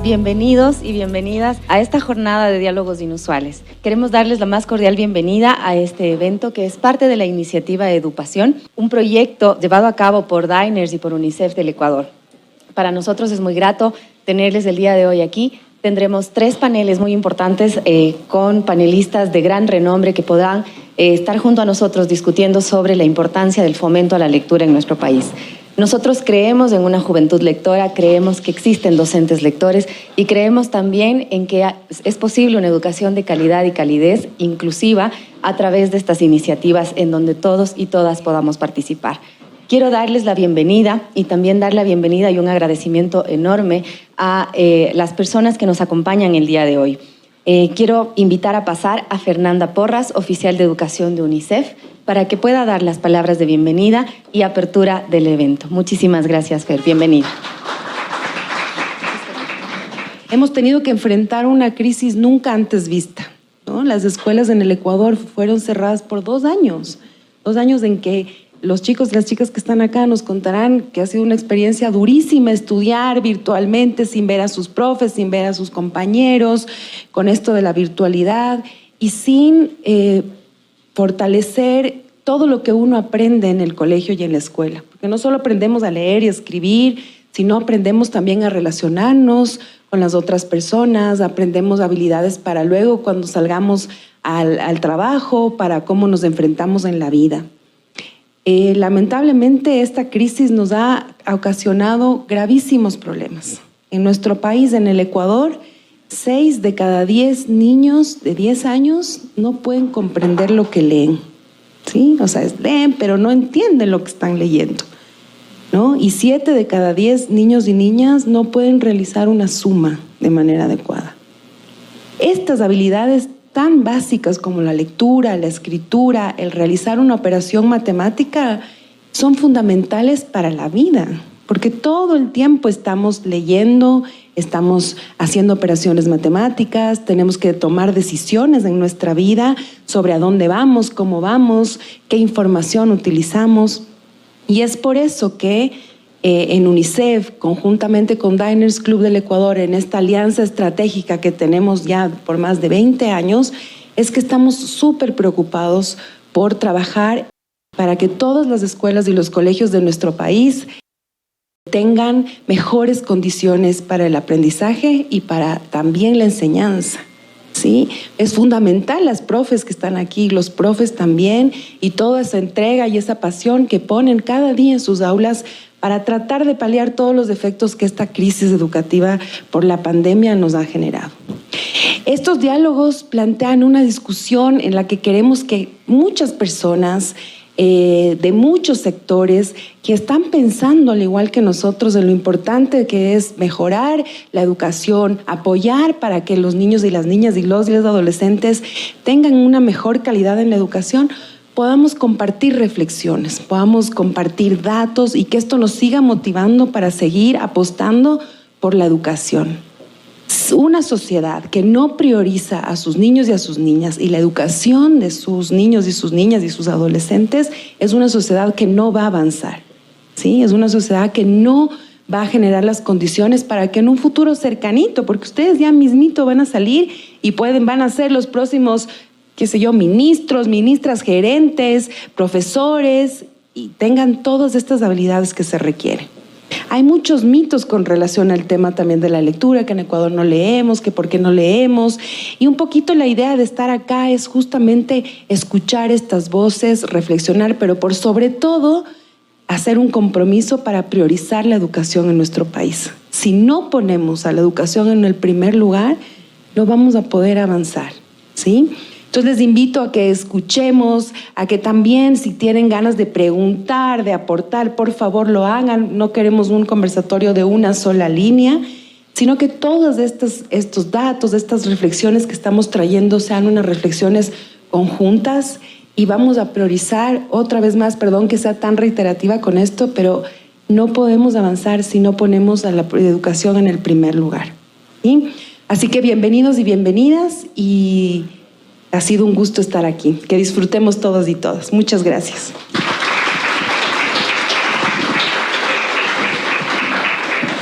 Bienvenidos y bienvenidas a esta jornada de diálogos inusuales. Queremos darles la más cordial bienvenida a este evento que es parte de la iniciativa Edupación, un proyecto llevado a cabo por Diners y por UNICEF del Ecuador. Para nosotros es muy grato tenerles el día de hoy aquí. Tendremos 3 paneles muy importantes con panelistas de gran renombre que podrán estar junto a nosotros discutiendo sobre la importancia del fomento a la lectura en nuestro país. Nosotros creemos en una juventud lectora, creemos que existen docentes lectores y creemos también en que es posible una educación de calidad y calidez inclusiva a través de estas iniciativas en donde todos y todas podamos participar. Quiero darles la bienvenida y también dar la bienvenida y un agradecimiento enorme a las personas que nos acompañan el día de hoy. Quiero invitar a pasar a Fernanda Porras, oficial de educación de UNICEF, para que pueda dar las palabras de bienvenida y apertura del evento. Muchísimas gracias, Fer. Bienvenida. Hemos tenido que enfrentar una crisis nunca antes vista, ¿no? Las escuelas en el Ecuador fueron cerradas por 2 años. 2 años en que los chicos y las chicas que están acá nos contarán que ha sido una experiencia durísima estudiar virtualmente, sin ver a sus profes, sin ver a sus compañeros, con esto de la virtualidad y sin fortalecer todo lo que uno aprende en el colegio y en la escuela. Porque no solo aprendemos a leer y a escribir, sino aprendemos también a relacionarnos con las otras personas, aprendemos habilidades para luego cuando salgamos al trabajo, para cómo nos enfrentamos en la vida. Lamentablemente esta crisis nos ha ocasionado gravísimos problemas. En nuestro país, en el Ecuador, 6 de cada 10 niños de 10 años no pueden comprender lo que leen, ¿sí? O sea, leen, pero no entienden lo que están leyendo, ¿no? Y 7 de cada 10 niños y niñas no pueden realizar una suma de manera adecuada. Estas habilidades tan básicas como la lectura, la escritura, el realizar una operación matemática, son fundamentales para la vida, porque todo el tiempo estamos leyendo, estamos haciendo operaciones matemáticas, tenemos que tomar decisiones en nuestra vida sobre a dónde vamos, cómo vamos, qué información utilizamos. Y es por eso que en UNICEF, conjuntamente con Diners Club del Ecuador, en esta alianza estratégica que tenemos ya por más de 20 años, es que estamos súper preocupados por trabajar para que todas las escuelas y los colegios de nuestro país tengan mejores condiciones para el aprendizaje y para también la enseñanza, ¿sí? Es fundamental las profes que están aquí, los profes también, y toda esa entrega y esa pasión que ponen cada día en sus aulas para tratar de paliar todos los defectos que esta crisis educativa por la pandemia nos ha generado. Estos diálogos plantean una discusión en la que queremos que muchas personas de muchos sectores que están pensando al igual que nosotros en lo importante que es mejorar la educación, apoyar para que los niños y las niñas y los adolescentes tengan una mejor calidad en la educación, podamos compartir reflexiones, podamos compartir datos y que esto nos siga motivando para seguir apostando por la educación. Una sociedad que no prioriza a sus niños y a sus niñas y la educación de sus niños y sus niñas y sus adolescentes es una sociedad que no va a avanzar, ¿sí? Es una sociedad que no va a generar las condiciones para que en un futuro cercanito, porque ustedes ya mismito van a salir y van a ser los próximos, qué sé yo, ministros, ministras, gerentes, profesores y tengan todas estas habilidades que se requieren. Hay muchos mitos con relación al tema también de la lectura, que en Ecuador no leemos, que por qué no leemos. Y un poquito la idea de estar acá es justamente escuchar estas voces, reflexionar, pero por sobre todo hacer un compromiso para priorizar la educación en nuestro país. Si no ponemos a la educación en el primer lugar, no vamos a poder avanzar, ¿sí? Entonces les invito a que escuchemos, a que también si tienen ganas de preguntar, de aportar, por favor lo hagan. No queremos un conversatorio de una sola línea, sino que todos estos datos, estas reflexiones que estamos trayendo sean unas reflexiones conjuntas y vamos a priorizar, otra vez más, perdón que sea tan reiterativa con esto, pero no podemos avanzar si no ponemos a la educación en el primer lugar, ¿sí? Así que bienvenidos y bienvenidas y ha sido un gusto estar aquí. Que disfrutemos todos y todas. Muchas gracias.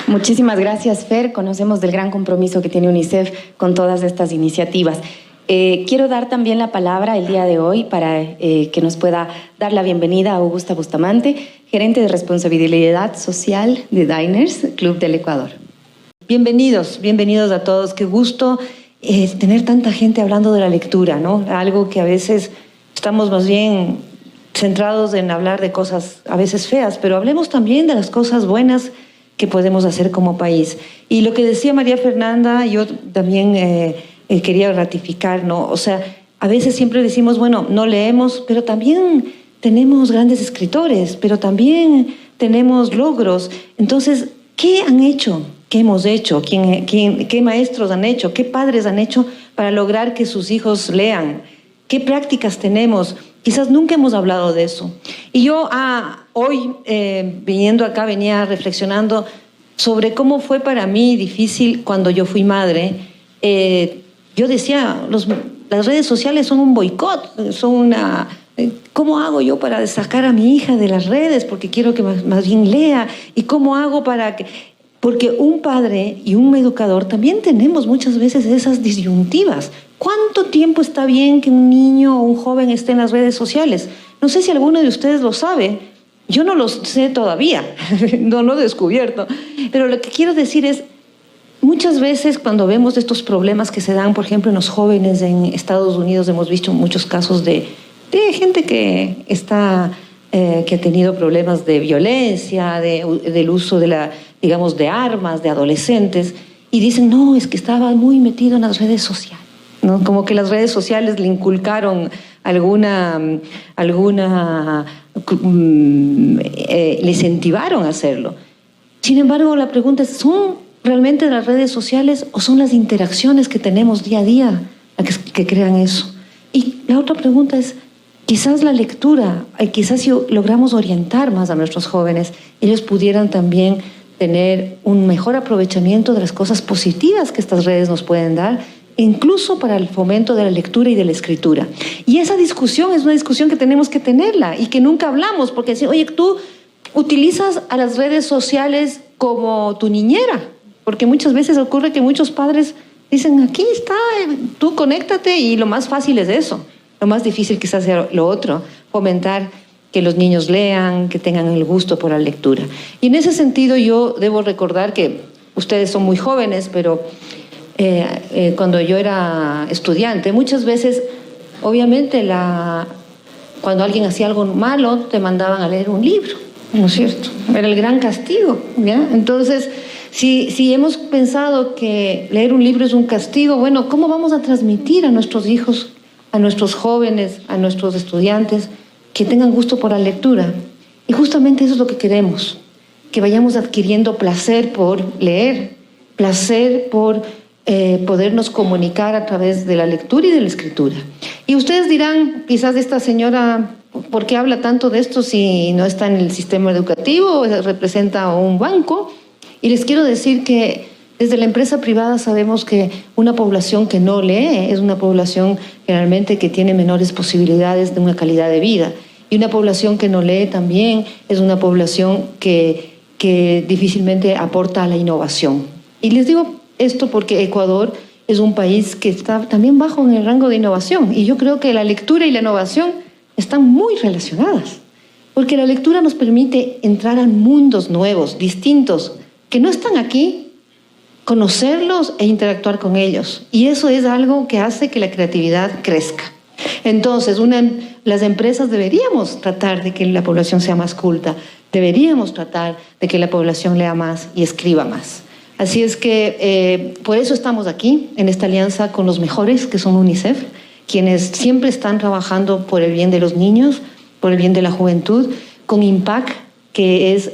Muchísimas gracias, Fer. Conocemos del gran compromiso que tiene UNICEF con todas estas iniciativas. Quiero dar también la palabra el día de hoy para que nos pueda dar la bienvenida a Augusta Bustamante, gerente de responsabilidad social de Diners, Club del Ecuador. Bienvenidos a todos. Qué gusto tener tanta gente hablando de la lectura, ¿no? Algo que a veces estamos más bien centrados en hablar de cosas a veces feas, pero hablemos también de las cosas buenas que podemos hacer como país. Y lo que decía María Fernanda, yo también quería ratificar, ¿no? O sea, a veces siempre decimos, bueno, no leemos, pero también tenemos grandes escritores, pero también tenemos logros. Entonces, ¿qué han hecho? ¿Qué hemos hecho? ¿Qué maestros han hecho? ¿Qué padres han hecho para lograr que sus hijos lean? ¿Qué prácticas tenemos? Quizás nunca hemos hablado de eso. Y yo hoy, viniendo acá, venía reflexionando sobre cómo fue para mí difícil cuando yo fui madre. Yo decía, las redes sociales son un boicot, son una... ¿Cómo hago yo para sacar a mi hija de las redes? Porque quiero que más bien lea. ¿Y cómo hago para que...? Porque un padre y un educador también tenemos muchas veces esas disyuntivas. ¿Cuánto tiempo está bien que un niño o un joven esté en las redes sociales? No sé si alguno de ustedes lo sabe. Yo no lo sé todavía, no lo he descubierto. Pero lo que quiero decir es, muchas veces cuando vemos estos problemas que se dan, por ejemplo, en los jóvenes en Estados Unidos, hemos visto muchos casos de gente que ha tenido problemas de violencia, del uso de armas, de adolescentes, y dicen, no, es que estaba muy metido en las redes sociales, ¿no? Como que las redes sociales le inculcaron le incentivaron a hacerlo. Sin embargo, la pregunta es, ¿son realmente las redes sociales o son las interacciones que tenemos día a día que crean eso? Y la otra pregunta es, quizás la lectura, quizás si logramos orientar más a nuestros jóvenes, ellos pudieran también tener un mejor aprovechamiento de las cosas positivas que estas redes nos pueden dar, incluso para el fomento de la lectura y de la escritura. Y esa discusión es una discusión que tenemos que tenerla y que nunca hablamos, porque decir, oye, tú utilizas a las redes sociales como tu niñera, porque muchas veces ocurre que muchos padres dicen, aquí está, tú conéctate, y lo más fácil es eso. Lo más difícil quizás sea lo otro, fomentar que los niños lean, que tengan el gusto por la lectura. Y en ese sentido yo debo recordar que ustedes son muy jóvenes, pero cuando yo era estudiante, muchas veces, obviamente, cuando alguien hacía algo malo, te mandaban a leer un libro, ¿no es cierto? Era el gran castigo, ¿ya? Entonces, si hemos pensado que leer un libro es un castigo, bueno, ¿cómo vamos a transmitir a nuestros hijos, a nuestros jóvenes, a nuestros estudiantes, que tengan gusto por la lectura? Y justamente eso es lo que queremos, que vayamos adquiriendo placer por leer, placer por podernos comunicar a través de la lectura y de la escritura. Y ustedes dirán, quizás esta señora, ¿por qué habla tanto de esto si no está en el sistema educativo, representa un banco? Y les quiero decir que desde la empresa privada sabemos que una población que no lee es una población generalmente que tiene menores posibilidades de una calidad de vida. Y una población que no lee también es una población que difícilmente aporta a la innovación. Y les digo esto porque Ecuador es un país que está también bajo en el rango de innovación. Y yo creo que la lectura y la innovación están muy relacionadas. Porque la lectura nos permite entrar a mundos nuevos, distintos, que no están aquí, conocerlos e interactuar con ellos. Y eso es algo que hace que la creatividad crezca. Entonces, las empresas deberíamos tratar de que la población sea más culta, deberíamos tratar de que la población lea más y escriba más. Así es que por eso estamos aquí, en esta alianza con los mejores, que son UNICEF, quienes siempre están trabajando por el bien de los niños, por el bien de la juventud, con IMPAC, que es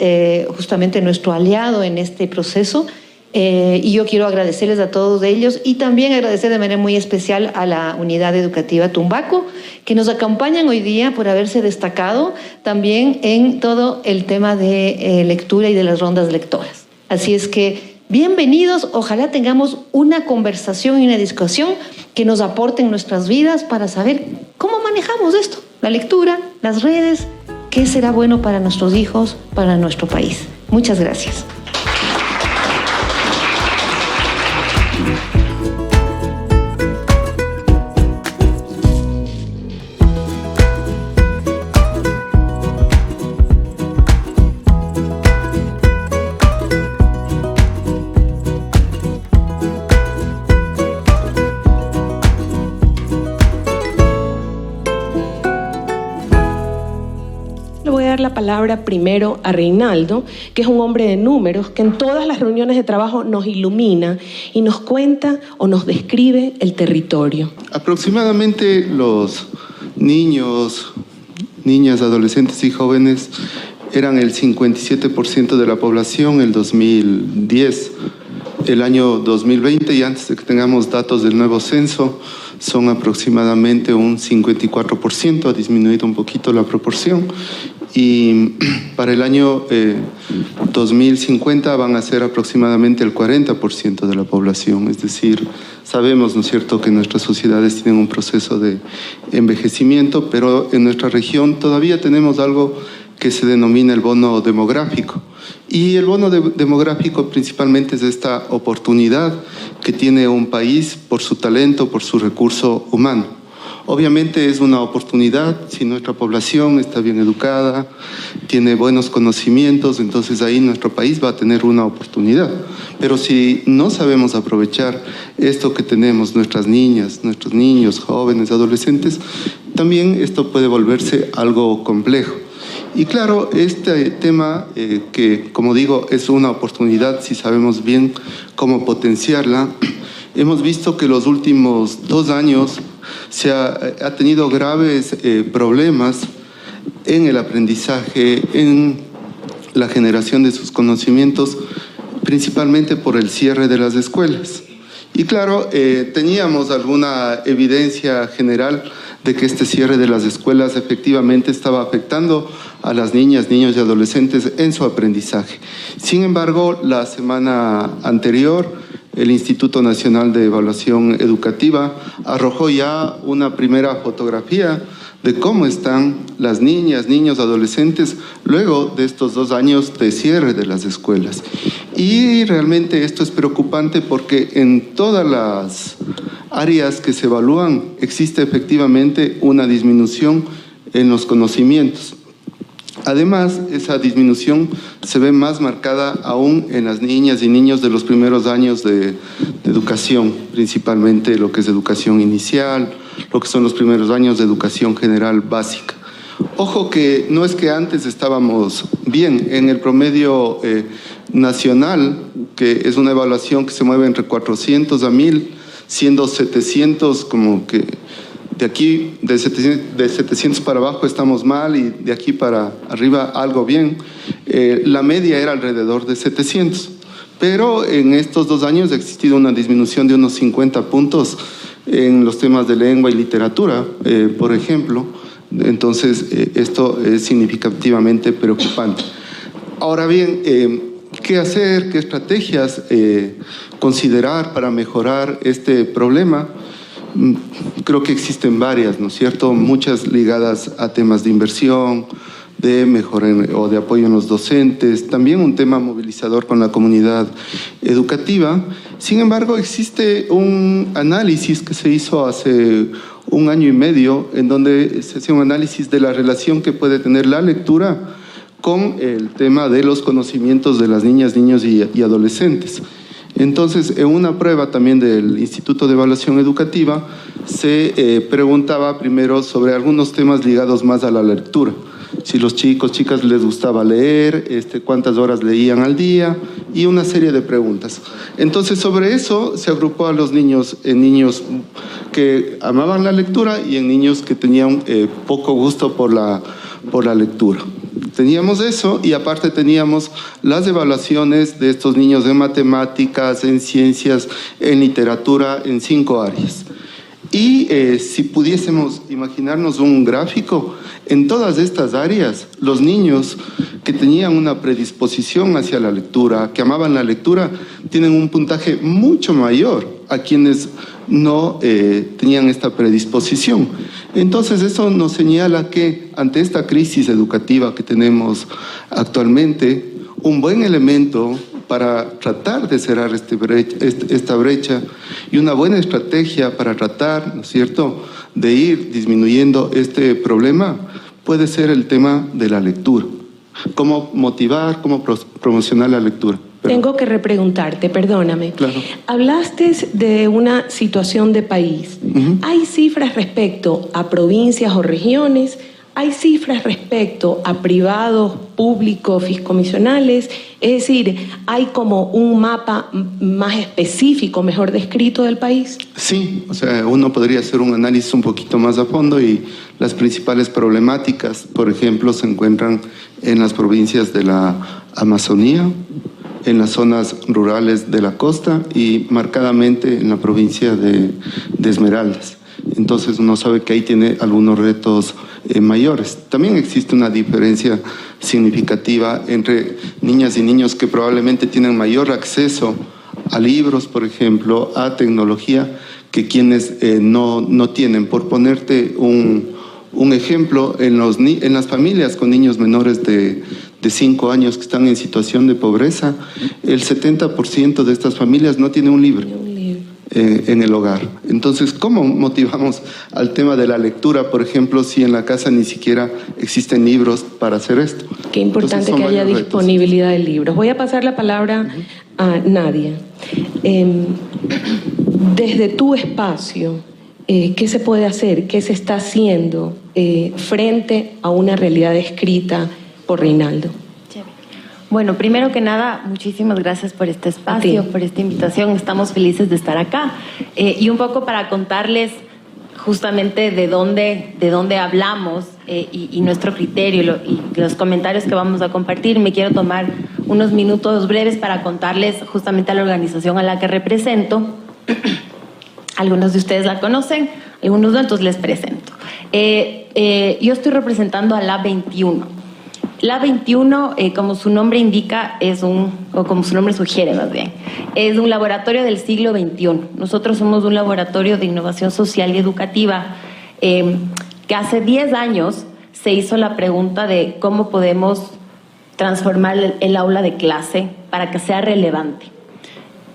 justamente nuestro aliado en este proceso. Y yo quiero agradecerles a todos ellos y también agradecer de manera muy especial a la Unidad Educativa Tumbaco, que nos acompañan hoy día por haberse destacado también en todo el tema de lectura y de las rondas lectoras. Así es que bienvenidos, ojalá tengamos una conversación y una discusión que nos aporte en nuestras vidas para saber cómo manejamos esto, la lectura, las redes, qué será bueno para nuestros hijos, para nuestro país. Muchas gracias. Le voy a dar la palabra primero a Reinaldo, que es un hombre de números, que en todas las reuniones de trabajo nos ilumina y nos cuenta o nos describe el territorio. Aproximadamente los niños, niñas, adolescentes y jóvenes eran el 57% de la población en el 2010. El año 2020, y antes de que tengamos datos del nuevo censo, son aproximadamente un 54%, ha disminuido un poquito la proporción. Y para el año 2050 van a ser aproximadamente el 40% de la población. Es decir, sabemos, ¿no es cierto?, que nuestras sociedades tienen un proceso de envejecimiento, pero en nuestra región todavía tenemos algo que se denomina el bono demográfico. Y el bono demográfico principalmente es esta oportunidad que tiene un país por su talento, por su recurso humano. Obviamente es una oportunidad si nuestra población está bien educada, tiene buenos conocimientos, entonces ahí nuestro país va a tener una oportunidad. Pero si no sabemos aprovechar esto que tenemos, nuestras niñas, nuestros niños, jóvenes, adolescentes, también esto puede volverse algo complejo. Y claro, este tema que, como digo, es una oportunidad si sabemos bien cómo potenciarla, hemos visto que los últimos 2 años se ha tenido graves problemas en el aprendizaje, en la generación de sus conocimientos, principalmente por el cierre de las escuelas. Y claro, teníamos alguna evidencia general de que este cierre de las escuelas efectivamente estaba afectando a las niñas, niños y adolescentes en su aprendizaje. Sin embargo, la semana anterior, el Instituto Nacional de Evaluación Educativa arrojó ya una primera fotografía de cómo están las niñas, niños, adolescentes luego de estos 2 años de cierre de las escuelas. Y realmente esto es preocupante porque en todas las áreas que se evalúan existe efectivamente una disminución en los conocimientos. Además, esa disminución se ve más marcada aún en las niñas y niños de los primeros años de educación, principalmente lo que es educación inicial, lo que son los primeros años de educación general básica. Ojo que no es que antes estábamos bien, en el promedio nacional, que es una evaluación que se mueve entre 400 a 1000, siendo 700 como que de aquí, de 700 para abajo estamos mal y de aquí para arriba algo bien. La media era alrededor de 700, pero en estos 2 años ha existido una disminución de unos 50 puntos en los temas de lengua y literatura, por ejemplo. Entonces, esto es significativamente preocupante. Ahora bien, ¿qué hacer? ¿Qué estrategias considerar para mejorar este problema? Creo que existen varias, ¿no es cierto? Muchas ligadas a temas de inversión, de mejora o de apoyo en los docentes, también un tema movilizador con la comunidad educativa. Sin embargo, existe un análisis que se hizo hace 1 año y medio en donde se hacía un análisis de la relación que puede tener la lectura con el tema de los conocimientos de las niñas, niños y adolescentes. Entonces, en una prueba también del Instituto de Evaluación Educativa se preguntaba primero sobre algunos temas ligados más a la lectura. Si los chicos, chicas les gustaba leer, cuántas horas leían al día y una serie de preguntas. Entonces, sobre eso se agrupó a los niños en niños que amaban la lectura y en niños que tenían poco gusto por la lectura. Teníamos eso y aparte teníamos las evaluaciones de estos niños en matemáticas, en ciencias, en literatura, en 5 áreas. Y si pudiésemos imaginarnos un gráfico, en todas estas áreas, los niños que tenían una predisposición hacia la lectura, que amaban la lectura, tienen un puntaje mucho mayor a quienes no tenían esta predisposición. Entonces, eso nos señala que ante esta crisis educativa que tenemos actualmente, un buen elemento para tratar de cerrar esta brecha, y una buena estrategia para tratar, ¿no es cierto?, de ir disminuyendo este problema puede ser el tema de la lectura. Cómo motivar, cómo promocionar la lectura. Tengo que repreguntarte, perdóname. Claro. Hablaste de una situación de país. ¿Hay cifras respecto a provincias o regiones? ¿Hay cifras respecto a privados, públicos, fiscomisionales? Es decir, ¿hay como un mapa más específico, mejor descrito del país? Sí, o sea, uno podría hacer un análisis un poquito más a fondo y las principales problemáticas, por ejemplo, se encuentran en las provincias de la Amazonía, en las zonas rurales de la costa y marcadamente en la provincia de Esmeraldas. Entonces uno sabe que ahí tiene algunos retos mayores. También existe una diferencia significativa entre niñas y niños que probablemente tienen mayor acceso a libros, por ejemplo, a tecnología, que quienes no tienen. Por ponerte un ejemplo, en las familias con niños menores de 5 años que están en situación de pobreza, el 70% de estas familias no tiene un libro en el hogar. Entonces, ¿cómo motivamos al tema de la lectura, por ejemplo, si en la casa ni siquiera existen libros para hacer esto? Qué importante que haya disponibilidad de libros. Voy a pasar la palabra a Nadia. Desde tu espacio, ¿qué se puede hacer? ¿Qué se está haciendo frente a una realidad descrita por Reinaldo? Bueno, primero que nada, muchísimas gracias por este espacio, por esta invitación. Estamos felices de estar acá. Y un poco para contarles justamente de dónde hablamos y nuestro criterio y los comentarios que vamos a compartir, me quiero tomar unos minutos breves para contarles justamente a la organización a la que represento. Algunos de ustedes la conocen, algunos no, entonces les presento. Yo estoy representando a Lab 21. Lab 21, como su nombre indica, o como su nombre sugiere más bien, es un laboratorio del siglo XXI. Nosotros somos un laboratorio de innovación social y educativa que hace 10 años se hizo la pregunta de cómo podemos transformar el aula de clase para que sea relevante.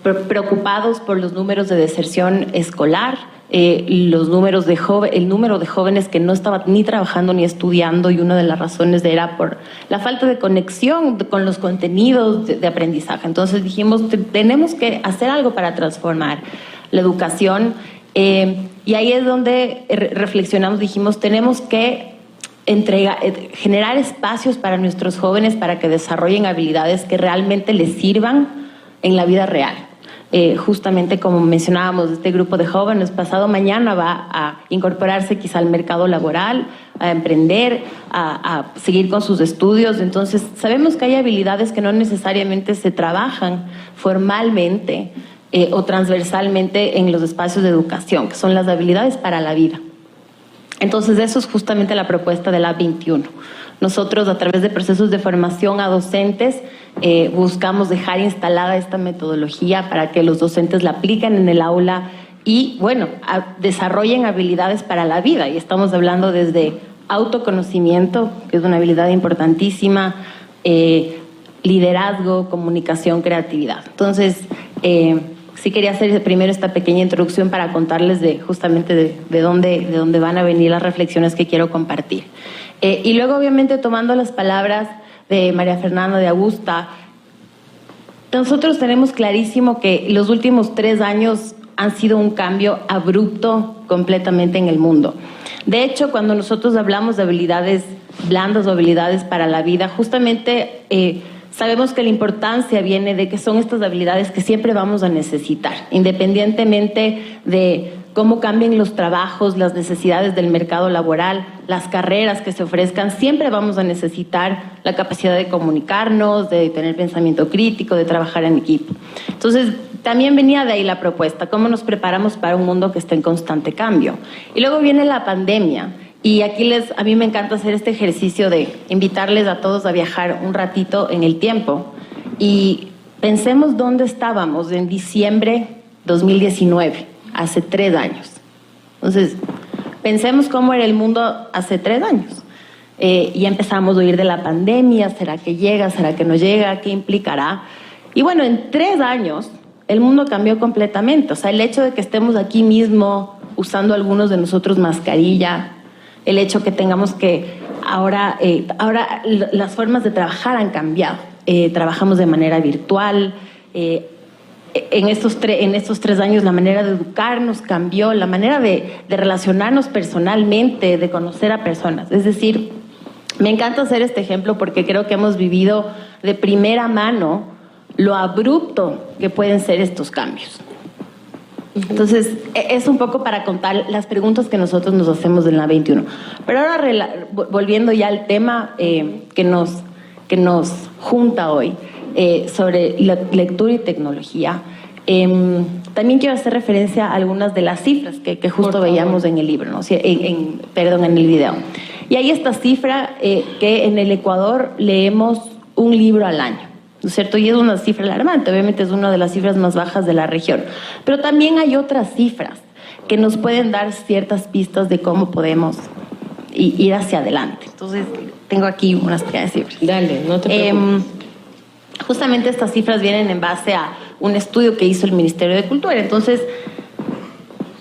Preocupados por los números de deserción escolar, el número de jóvenes que no estaban ni trabajando ni estudiando, y una de las razones era por la falta de conexión con los contenidos de aprendizaje. Entonces dijimos, tenemos que hacer algo para transformar la educación, y ahí es donde reflexionamos, dijimos, tenemos que generar espacios para nuestros jóvenes para que desarrollen habilidades que realmente les sirvan en la vida real. Justamente como mencionábamos, este grupo de jóvenes pasado mañana va a incorporarse quizá al mercado laboral, a emprender, a seguir con sus estudios. Entonces sabemos que hay habilidades que no necesariamente se trabajan formalmente o transversalmente en los espacios de educación, que son las habilidades para la vida. Entonces eso es justamente la propuesta de Lab 21. Nosotros, a través de procesos de formación a docentes, buscamos dejar instalada esta metodología para que los docentes la apliquen en el aula y, bueno, desarrollen habilidades para la vida. Y estamos hablando desde autoconocimiento, que es una habilidad importantísima, liderazgo, comunicación, creatividad. Entonces, sí quería hacer primero esta pequeña introducción para contarles justamente de dónde van a venir las reflexiones que quiero compartir. Y luego, obviamente, tomando las palabras de María Fernanda, de Augusta, nosotros tenemos clarísimo que los últimos 3 años han sido un cambio abrupto completamente en el mundo. De hecho, cuando nosotros hablamos de habilidades blandas o habilidades para la vida, justamente sabemos que la importancia viene de que son estas habilidades que siempre vamos a necesitar, independientemente de cómo cambien los trabajos, las necesidades del mercado laboral, las carreras que se ofrezcan, siempre vamos a necesitar la capacidad de comunicarnos, de tener pensamiento crítico, de trabajar en equipo. Entonces, también venía de ahí la propuesta, cómo nos preparamos para un mundo que está en constante cambio. Y luego viene la pandemia, y aquí a mí me encanta hacer este ejercicio de invitarles a todos a viajar un ratito en el tiempo, y pensemos dónde estábamos en diciembre 2019. Hace 3 años. Entonces, pensemos cómo era el mundo hace 3 años. Y empezamos a oír de la pandemia, ¿será que llega? ¿Será que no llega? ¿Qué implicará? Y bueno, en 3 años el mundo cambió completamente. O sea, el hecho de que estemos aquí mismo usando algunos de nosotros mascarilla, el hecho que tengamos que ahora las formas de trabajar han cambiado. Trabajamos de manera virtual. En estos 3 años la manera de educarnos cambió, la manera de relacionarnos personalmente, de conocer a personas. Es decir, me encanta hacer este ejemplo porque creo que hemos vivido de primera mano lo abrupto que pueden ser estos cambios. Entonces, es un poco para contar las preguntas que nosotros nos hacemos en la 21. Pero ahora, volviendo ya al tema que nos junta hoy, sobre la lectura y tecnología, también quiero hacer referencia a algunas de las cifras que justo veíamos en el libro, ¿no? en el video. Y hay esta cifra que en el Ecuador leemos un libro al año, ¿no es cierto? Y es una cifra alarmante, obviamente es una de las cifras más bajas de la región. Pero también hay otras cifras que nos pueden dar ciertas pistas de cómo podemos ir hacia adelante. Entonces, tengo aquí unas pequeñas cifras. Dale, no te preocupes. Justamente estas cifras vienen en base a un estudio que hizo el Ministerio de Cultura. Entonces,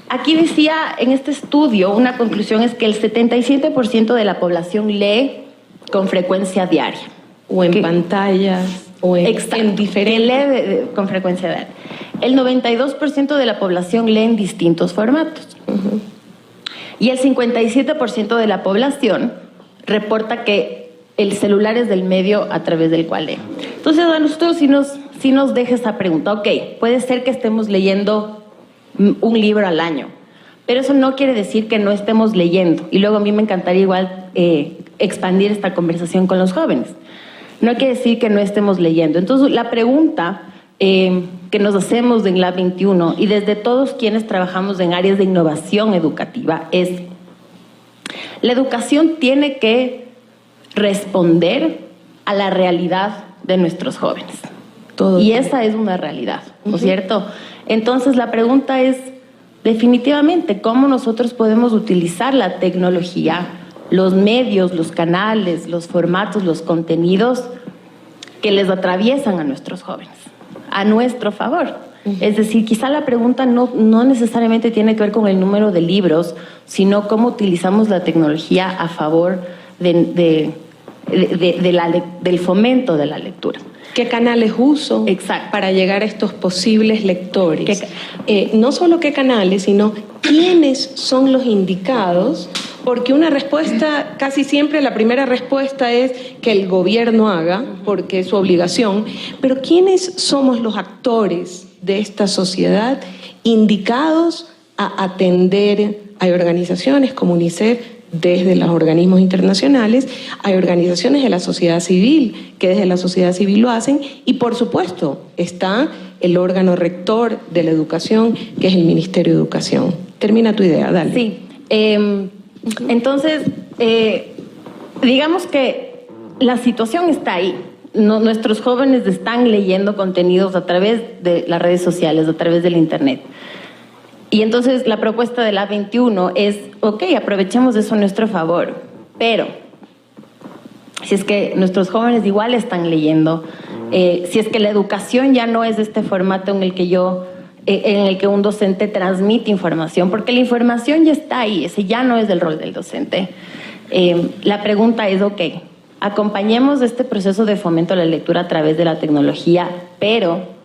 aquí decía en este estudio, una conclusión es que el 77% de la población lee con frecuencia diaria. O en pantallas, o en diferentes... lee con frecuencia diaria. El 92% de la población lee en distintos formatos. Uh-huh. Y el 57% de la población reporta que el celular es del medio a través del cual lee. Entonces, a nosotros sí nos deja esa pregunta. Ok, puede ser que estemos leyendo un libro al año, pero eso no quiere decir que no estemos leyendo. Y luego a mí me encantaría igual expandir esta conversación con los jóvenes. No quiere decir que no estemos leyendo. Entonces, la pregunta que nos hacemos en la 21 y desde todos quienes trabajamos en áreas de innovación educativa es: la educación tiene que responder a la realidad de nuestros jóvenes. Y esa es una realidad, ¿no es cierto? Entonces, la pregunta es, definitivamente, ¿cómo nosotros podemos utilizar la tecnología, los medios, los canales, los formatos, los contenidos que les atraviesan a nuestros jóvenes, a nuestro favor? Es decir, quizá la pregunta no necesariamente tiene que ver con el número de libros, sino cómo utilizamos la tecnología a favor del fomento de la lectura. ¿Qué canales uso para llegar a estos posibles lectores? No solo qué canales, sino quiénes son los indicados, porque una respuesta, casi siempre la primera respuesta es que el gobierno haga, porque es su obligación, pero ¿quiénes somos los actores de esta sociedad indicados a atender? Hay organizaciones como UNICEF, desde los organismos internacionales, hay organizaciones de la sociedad civil que desde la sociedad civil lo hacen, y por supuesto está el órgano rector de la educación, que es el Ministerio de Educación. Termina tu idea, dale. Sí, entonces, digamos que la situación está ahí. Nuestros jóvenes están leyendo contenidos a través de las redes sociales, a través del Internet. Y entonces la propuesta de la 21 es, ok, aprovechemos eso a nuestro favor, pero si es que nuestros jóvenes igual están leyendo, si es que la educación ya no es este formato en el que un docente transmite información, porque la información ya está ahí, ese ya no es el rol del docente. La pregunta es, ok, acompañemos este proceso de fomento a la lectura a través de la tecnología, pero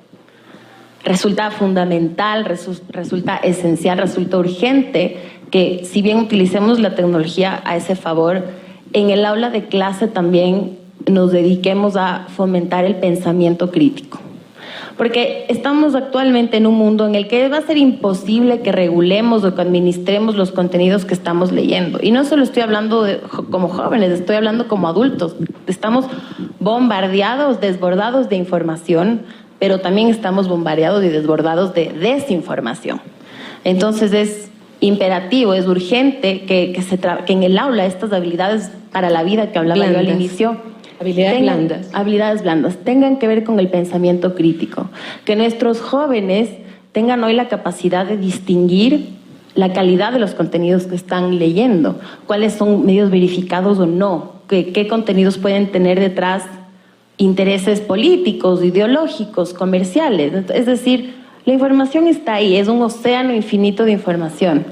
resulta fundamental, resulta esencial, resulta urgente que, si bien utilicemos la tecnología a ese favor, en el aula de clase también nos dediquemos a fomentar el pensamiento crítico. Porque estamos actualmente en un mundo en el que va a ser imposible que regulemos o que administremos los contenidos que estamos leyendo. Y no solo estoy hablando como jóvenes, estoy hablando como adultos. Estamos bombardeados, desbordados de información, pero también estamos bombardeados y desbordados de desinformación. Entonces es imperativo, es urgente que en el aula estas habilidades para la vida que hablaba yo al inicio, habilidades blandas, tengan que ver con el pensamiento crítico. Que nuestros jóvenes tengan hoy la capacidad de distinguir la calidad de los contenidos que están leyendo, cuáles son medios verificados o no, qué contenidos pueden tener detrás intereses políticos, ideológicos, comerciales. Es decir, la información está ahí, es un océano infinito de información.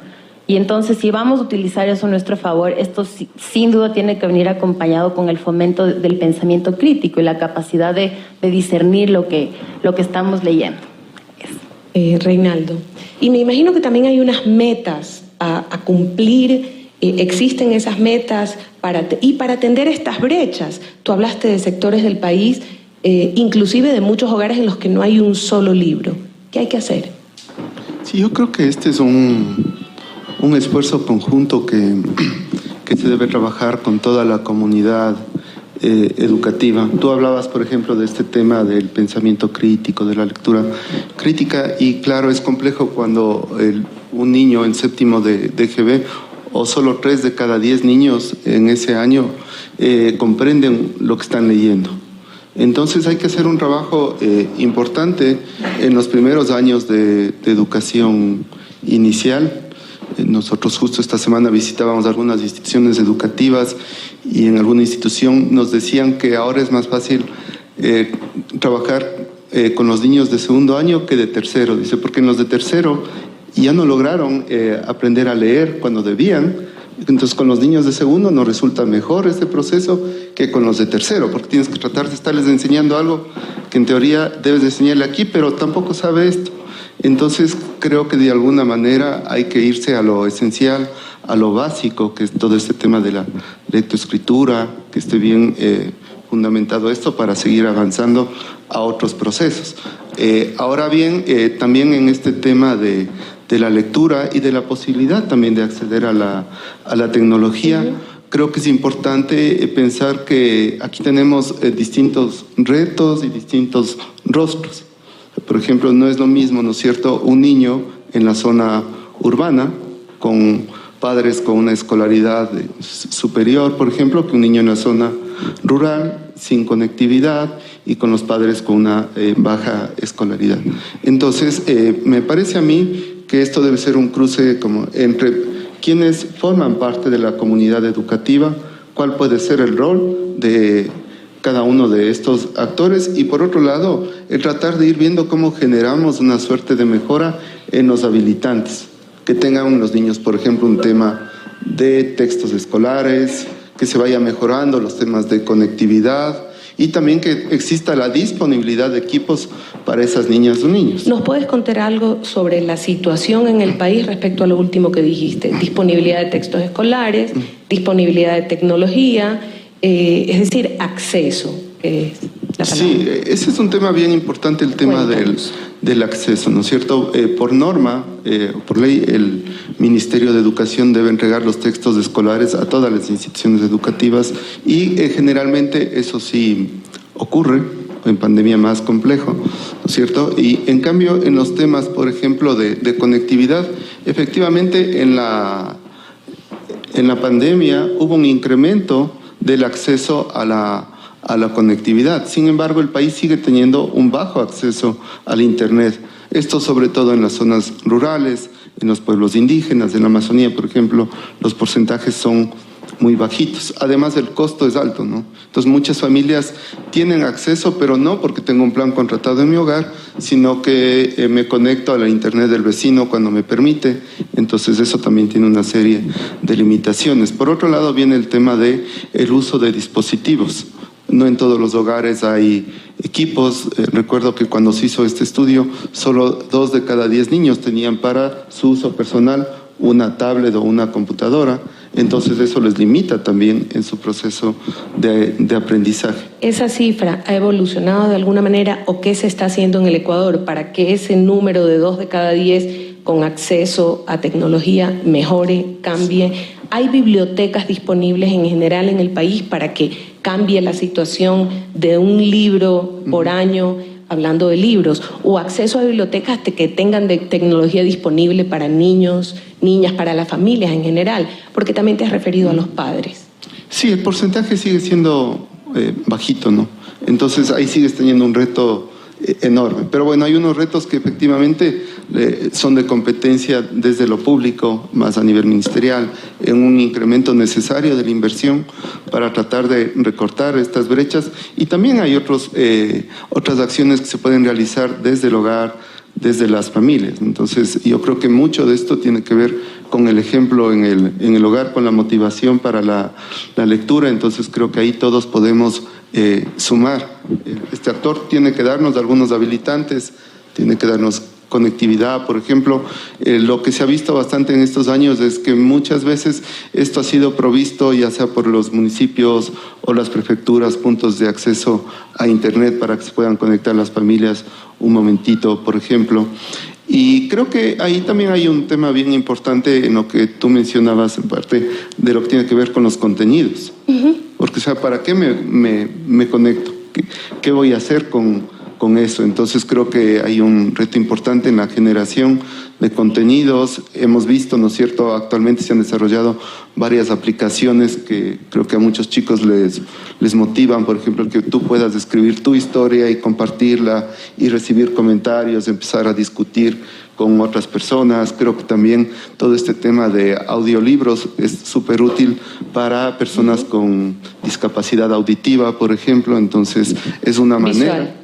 Y entonces, si vamos a utilizar eso a nuestro favor, esto sin duda tiene que venir acompañado con el fomento del pensamiento crítico y la capacidad de discernir lo que estamos leyendo. Reinaldo, y me imagino que también hay unas metas a cumplir. Existen esas metas para atender estas brechas. Tú hablaste de sectores del país, inclusive de muchos hogares en los que no hay un solo libro. ¿Qué hay que hacer? Sí, yo creo que este es un esfuerzo conjunto que se debe trabajar con toda la comunidad educativa. Tú hablabas, por ejemplo, de este tema del pensamiento crítico, de la lectura crítica, y claro, es complejo cuando un niño en séptimo de GB o solo 3 de cada 10 niños en ese año comprenden lo que están leyendo. Entonces hay que hacer un trabajo importante en los primeros años de educación inicial. Nosotros justo esta semana visitábamos algunas instituciones educativas y en alguna institución nos decían que ahora es más fácil trabajar con los niños de segundo año que de tercero. Dice, porque en los de tercero ya no lograron aprender a leer cuando debían. Entonces con los niños de segundo nos resulta mejor este proceso que con los de tercero, porque tienes que tratar de estarles enseñando algo que en teoría debes de enseñarle aquí, pero tampoco sabe esto. Entonces creo que de alguna manera hay que irse a lo esencial, a lo básico, que es todo este tema de la lectoescritura, que esté bien fundamentado esto para seguir avanzando a otros procesos. Ahora bien, también en este tema de la lectura y de la posibilidad también de acceder a la tecnología, creo que es importante pensar que aquí tenemos distintos retos y distintos rostros. Por ejemplo, no es lo mismo, ¿no es cierto?, un niño en la zona urbana con padres con una escolaridad superior, por ejemplo, que un niño en la zona rural sin conectividad y con los padres con una baja escolaridad. Entonces, me parece a mí que esto debe ser un cruce como entre quienes forman parte de la comunidad educativa, cuál puede ser el rol de cada uno de estos actores y por otro lado, el tratar de ir viendo cómo generamos una suerte de mejora en los habilitantes, que tengan los niños, por ejemplo, un tema de textos escolares, que se vaya mejorando los temas de conectividad y también que exista la disponibilidad de equipos para esas niñas o niños. ¿Nos puedes contar algo sobre la situación en el país respecto a lo último que dijiste? Disponibilidad de textos escolares, disponibilidad de tecnología, es decir, acceso. Sí, ese es un tema bien importante, el tema del acceso, ¿no es cierto? Por norma, por ley, el Ministerio de Educación debe entregar los textos escolares a todas las instituciones educativas y generalmente eso sí ocurre, en pandemia más complejo, ¿no es cierto? Y en cambio, en los temas, por ejemplo, de conectividad, efectivamente en la pandemia hubo un incremento del acceso a la conectividad. Sin embargo, el país sigue teniendo un bajo acceso al Internet. Esto sobre todo en las zonas rurales, en los pueblos indígenas, en la Amazonía, por ejemplo, los porcentajes son muy bajitos. Además, el costo es alto, ¿no? Entonces, muchas familias tienen acceso, pero no porque tengo un plan contratado en mi hogar, sino que me conecto a la Internet del vecino cuando me permite. Entonces, eso también tiene una serie de limitaciones. Por otro lado, viene el tema del uso de dispositivos. No en todos los hogares hay equipos. Recuerdo que cuando se hizo este estudio, solo 2 de cada 10 niños tenían para su uso personal una tablet o una computadora. Entonces eso les limita también en su proceso de aprendizaje. ¿Esa cifra ha evolucionado de alguna manera o qué se está haciendo en el Ecuador para que ese número de 2 de cada 10 con acceso a tecnología mejore, cambie? ¿Hay bibliotecas disponibles en general en el país para que cambie la situación de un libro por año, hablando de libros, o acceso a bibliotecas que tengan de tecnología disponible para niños, niñas, para las familias en general? Porque también te has referido a los padres. Sí, el porcentaje sigue siendo bajito, ¿no? Entonces ahí sigues teniendo un reto enorme. Pero bueno, hay unos retos que efectivamente son de competencia desde lo público, más a nivel ministerial, en un incremento necesario de la inversión para tratar de recortar estas brechas. Y también hay otras acciones que se pueden realizar desde el hogar, desde las familias. Entonces, yo creo que mucho de esto tiene que ver con el ejemplo en el hogar, con la motivación para la lectura. Entonces, creo que ahí todos podemos sumar. Este actor tiene que darnos algunos habilitantes, tiene que darnos conectividad, por ejemplo. Lo que se ha visto bastante en estos años es que muchas veces esto ha sido provisto ya sea por los municipios o las prefecturas, puntos de acceso a Internet para que se puedan conectar las familias un momentito, por ejemplo. Y creo que ahí también hay un tema bien importante en lo que tú mencionabas, en parte de lo que tiene que ver con los contenidos. Porque, o sea, ¿para qué me conecto? ¿Qué voy a hacer con eso? Entonces creo que hay un reto importante en la generación de contenidos. Hemos visto, ¿no es cierto?, actualmente se han desarrollado varias aplicaciones que creo que a muchos chicos les motivan, por ejemplo, que tú puedas escribir tu historia y compartirla y recibir comentarios, empezar a discutir con otras personas. Creo que también todo este tema de audiolibros es súper útil para personas con discapacidad auditiva, por ejemplo. Entonces es una manera...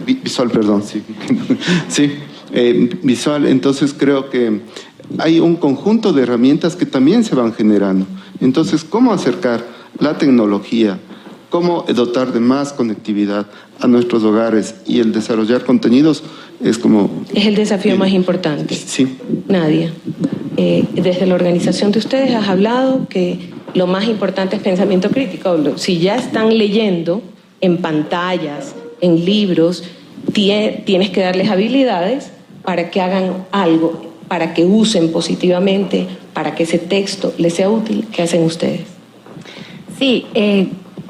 Visual, perdón, sí. Sí, visual. Entonces creo que hay un conjunto de herramientas que también se van generando. Entonces, ¿cómo acercar la tecnología? ¿Cómo dotar de más conectividad a nuestros hogares? Y el desarrollar contenidos es como... Es el desafío más importante. Sí. Nadia, desde la organización de ustedes has hablado que lo más importante es pensamiento crítico. Si ya están leyendo en pantallas, en libros, tienes que darles habilidades para que hagan algo, para que usen positivamente, para que ese texto les sea útil. ¿Qué hacen ustedes? Sí,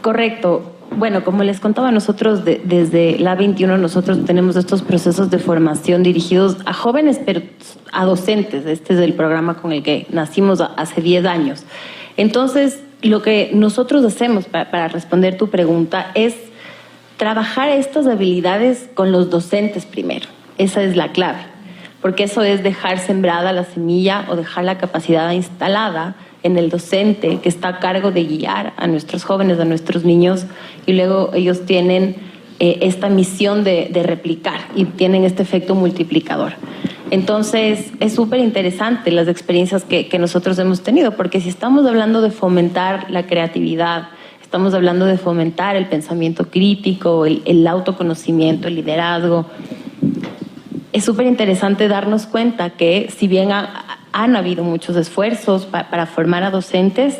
correcto. Bueno, como les contaba, nosotros desde la 21 nosotros tenemos estos procesos de formación dirigidos a jóvenes, pero a docentes. Este es el programa con el que nacimos hace 10 años. Entonces, lo que nosotros hacemos para responder tu pregunta es trabajar estas habilidades con los docentes primero. Esa es la clave, porque eso es dejar sembrada la semilla o dejar la capacidad instalada en el docente que está a cargo de guiar a nuestros jóvenes, a nuestros niños, y luego ellos tienen esta misión de replicar y tienen este efecto multiplicador. Entonces, es súper interesante las experiencias que nosotros hemos tenido, porque si estamos hablando de fomentar la creatividad, estamos hablando de fomentar el pensamiento crítico, el autoconocimiento, el liderazgo. Es súper interesante darnos cuenta que si bien han habido muchos esfuerzos para formar a docentes,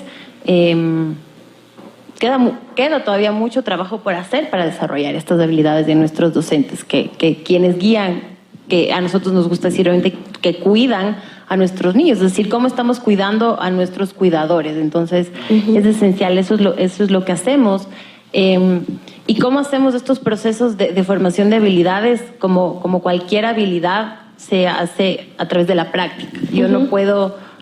queda todavía mucho trabajo por hacer para desarrollar estas habilidades de nuestros docentes, que quienes guían, que a nosotros nos gusta decir obviamente que cuidan a nuestros niños, es decir, cómo estamos cuidando a nuestros cuidadores. Entonces, es esencial, eso es lo que hacemos. Y cómo hacemos estos procesos de formación de habilidades, como cualquier habilidad, se hace a través de la práctica.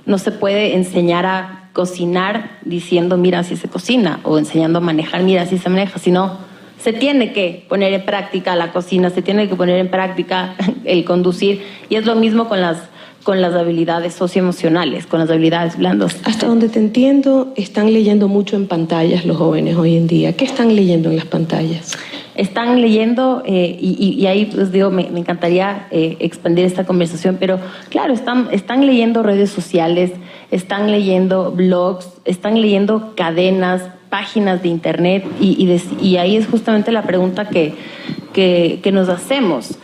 No se puede enseñar a cocinar diciendo, mira, así se cocina, o enseñando a manejar, mira, así se maneja, sino se tiene que poner en práctica la cocina, se tiene que poner en práctica el conducir, y es lo mismo con las habilidades socioemocionales, con las habilidades blandas. Hasta donde te entiendo, están leyendo mucho en pantallas los jóvenes hoy en día. ¿Qué están leyendo en las pantallas? Están leyendo, y ahí pues digo, me encantaría expandir esta conversación, pero claro, están leyendo redes sociales, están leyendo blogs, están leyendo cadenas, páginas de internet, y ahí es justamente la pregunta que nos hacemos.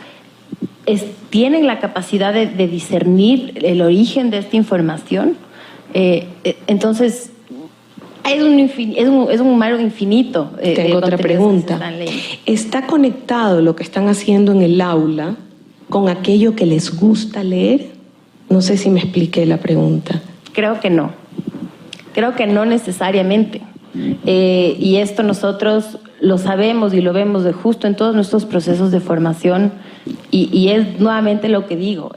¿Tienen la capacidad de discernir el origen de esta información? Entonces, es un mar infinito. Tengo otra pregunta. ¿Está conectado lo que están haciendo en el aula con aquello que les gusta leer? No sé si me expliqué la pregunta. Creo que no. Creo que no necesariamente. Y esto nosotros lo sabemos y lo vemos de justo en todos nuestros procesos de formación, y es nuevamente lo que digo,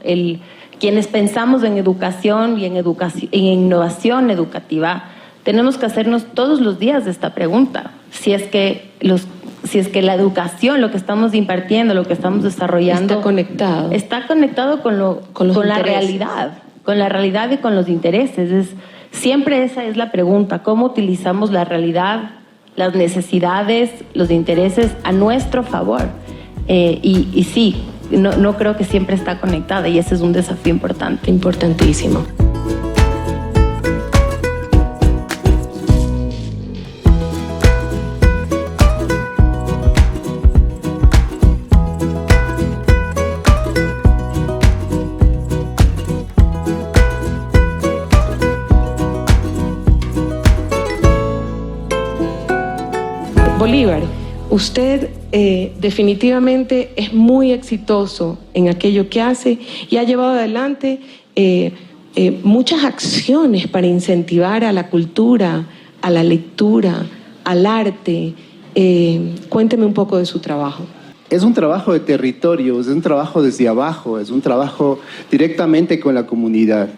quienes pensamos en educación y en innovación educativa, tenemos que hacernos todos los días esta pregunta, si es que si es que la educación, lo que estamos impartiendo, lo que estamos desarrollando... Está conectado con la realidad y con los intereses. Siempre esa es la pregunta, ¿cómo utilizamos la realidad, las necesidades, los intereses a nuestro favor? Y sí, no creo que siempre está conectada, y ese es un desafío importante. Importantísimo. Bolívar, usted definitivamente es muy exitoso en aquello que hace y ha llevado adelante muchas acciones para incentivar a la cultura, a la lectura, al arte. Cuénteme un poco de su trabajo. Es un trabajo de territorio, es un trabajo desde abajo, es un trabajo directamente con la comunidad.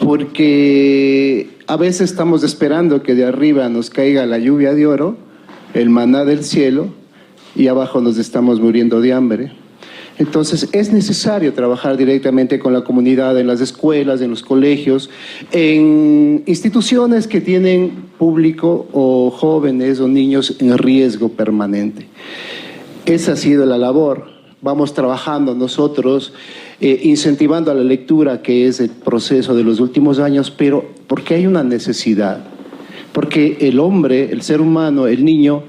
Porque a veces estamos esperando que de arriba nos caiga la lluvia de oro, el maná del cielo, y abajo nos estamos muriendo de hambre. Entonces es necesario trabajar directamente con la comunidad, en las escuelas, en los colegios, en instituciones que tienen público o jóvenes o niños en riesgo permanente. Esa ha sido la labor. Vamos trabajando nosotros, incentivando a la lectura, que es el proceso de los últimos años, pero porque hay una necesidad. Porque el hombre, el ser humano, el niño,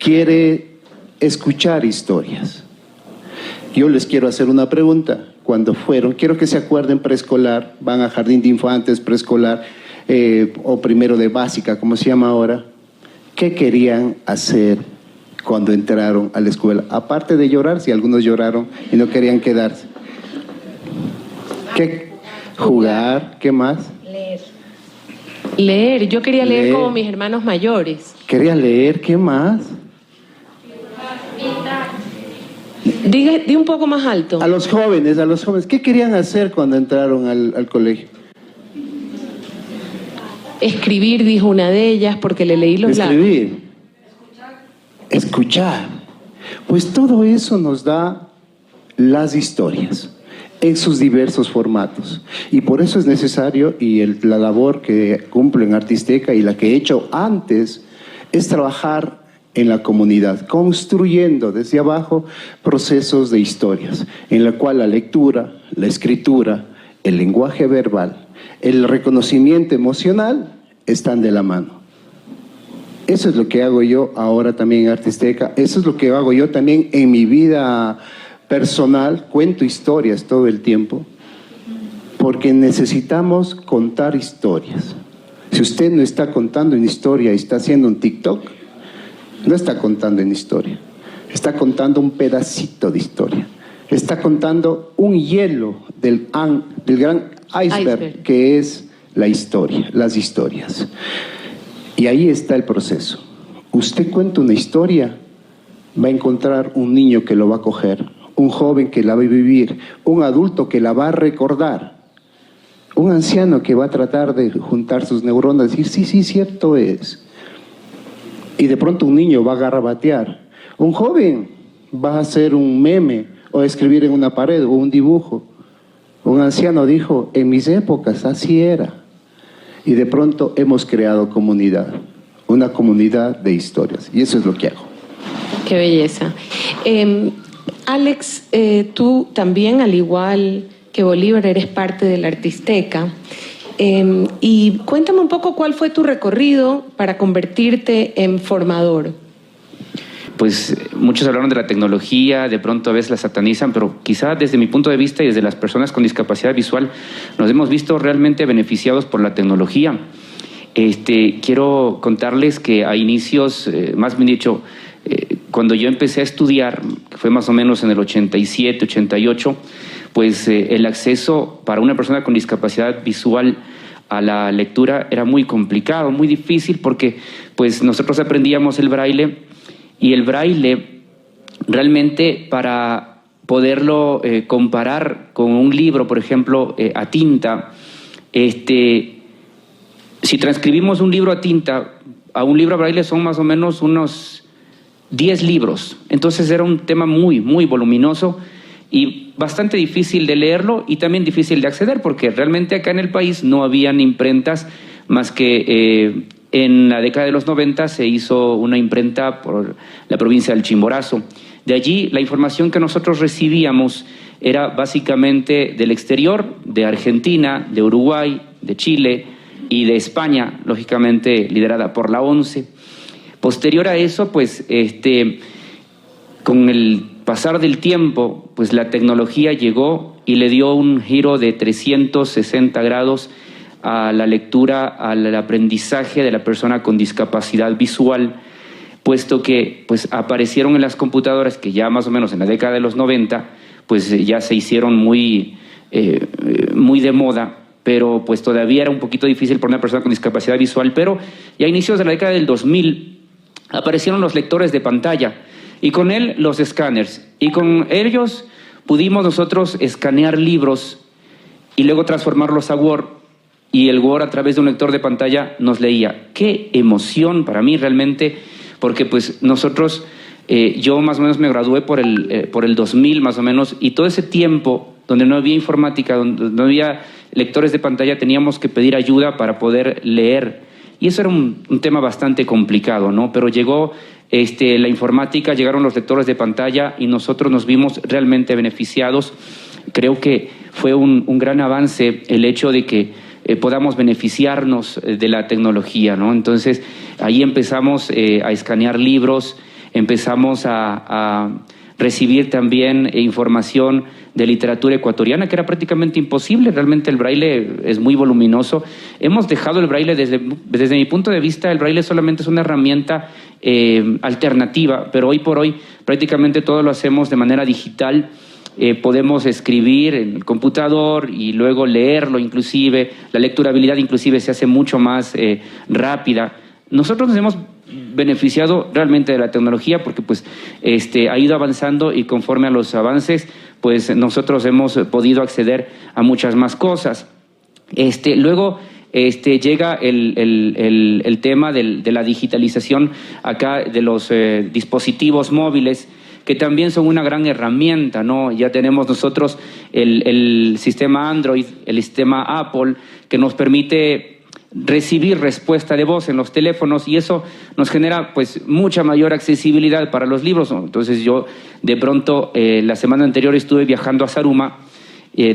quiere escuchar historias. Yo les quiero hacer una pregunta. Cuando fueron, quiero que se acuerden preescolar, van a jardín de infantes, preescolar, o primero de básica, como se llama ahora. ¿Qué querían hacer cuando entraron a la escuela? Aparte de llorar, si algunos lloraron y no querían quedarse. ¿Qué? Jugar, ¿qué más? Leer, yo quería leer como mis hermanos mayores. ¿Quería leer? ¿Qué más? Diga un poco más alto. A los jóvenes, ¿qué querían hacer cuando entraron al colegio? Escribir, dijo una de ellas, porque le leí los labios. Escribir. Escuchar. Pues todo eso nos da las historias en sus diversos formatos. Y por eso es necesario, y la labor que cumplo en Artisteca y la que he hecho antes, es trabajar en la comunidad, construyendo desde abajo procesos de historias, en la cual la lectura, la escritura, el lenguaje verbal, el reconocimiento emocional están de la mano. Eso es lo que hago yo ahora también en Artisteca, eso es lo que hago yo también en mi vida personal. Cuento historias todo el tiempo, porque necesitamos contar historias. Si usted no está contando una historia y está haciendo un TikTok, no está contando una historia, está contando un pedacito de historia, está contando un hielo del gran iceberg que es la historia, las historias. Y ahí está el proceso. Usted cuenta una historia, va a encontrar un niño que lo va a coger, un joven que la va a vivir, un adulto que la va a recordar, un anciano que va a tratar de juntar sus neuronas y decir, sí, cierto es. Y de pronto un niño va a garrabatear, un joven va a hacer un meme o escribir en una pared o un dibujo. Un anciano dijo, en mis épocas así era. Y de pronto hemos creado comunidad, una comunidad de historias. Y eso es lo que hago. Qué belleza. Alex, tú también, al igual que Bolívar, eres parte de la Artisteca. Y cuéntame un poco cuál fue tu recorrido para convertirte en formador. Pues muchos hablaron de la tecnología, de pronto a veces la satanizan, pero quizá desde mi punto de vista y desde las personas con discapacidad visual nos hemos visto realmente beneficiados por la tecnología. Quiero contarles que a inicios, más bien dicho, cuando yo empecé a estudiar, que fue más o menos en el 87, 88, pues el acceso para una persona con discapacidad visual a la lectura era muy complicado, muy difícil, porque pues nosotros aprendíamos el braille, y el braille realmente, para poderlo comparar con un libro, por ejemplo, a tinta, si transcribimos un libro a tinta a un libro a braille son más o menos unos 10 libros. Entonces era un tema muy, muy voluminoso y bastante difícil de leerlo y también difícil de acceder, porque realmente acá en el país no habían imprentas más que en la década de los 90 se hizo una imprenta por la provincia del Chimborazo. De allí la información que nosotros recibíamos era básicamente del exterior, de Argentina, de Uruguay, de Chile y de España, lógicamente liderada por la ONCE. Posterior a eso, pues con el pasar del tiempo, pues la tecnología llegó y le dio un giro de 360 grados a la lectura, al aprendizaje de la persona con discapacidad visual, puesto que pues aparecieron en las computadoras que ya más o menos en la década de los 90 pues ya se hicieron muy de moda, pero pues todavía era un poquito difícil para una persona con discapacidad visual. Pero ya a inicios de la década del 2000 aparecieron los lectores de pantalla y con él los escáneres, y con ellos pudimos nosotros escanear libros y luego transformarlos a Word, y el Word a través de un lector de pantalla nos leía. Qué emoción para mí realmente, porque pues nosotros, yo más o menos me gradué por el 2000 más o menos, y todo ese tiempo donde no había informática, donde no había lectores de pantalla, teníamos que pedir ayuda para poder leer, y eso era un tema bastante complicado, ¿no? Pero llegó la informática, llegaron los lectores de pantalla y nosotros nos vimos realmente beneficiados. Creo que fue un gran avance el hecho de que podamos beneficiarnos de la tecnología, ¿no? Entonces, ahí empezamos a escanear libros, empezamos a recibir también información de literatura ecuatoriana, que era prácticamente imposible. Realmente el braille es muy voluminoso. Hemos dejado el braille, desde mi punto de vista, el braille solamente es una herramienta alternativa, pero hoy por hoy prácticamente todo lo hacemos de manera digital. Podemos escribir en el computador y luego leerlo, inclusive la lecturabilidad inclusive se hace mucho más rápida. Nosotros nos hemos beneficiado realmente de la tecnología porque pues ha ido avanzando, y conforme a los avances pues nosotros hemos podido acceder a muchas más cosas. Luego llega el tema de la digitalización acá de los dispositivos móviles, que también son una gran herramienta, ¿no? Ya tenemos nosotros el sistema Android, el sistema Apple, que nos permite recibir respuesta de voz en los teléfonos, y eso nos genera pues mucha mayor accesibilidad para los libros, ¿no? Entonces yo de pronto la semana anterior estuve viajando a Zaruma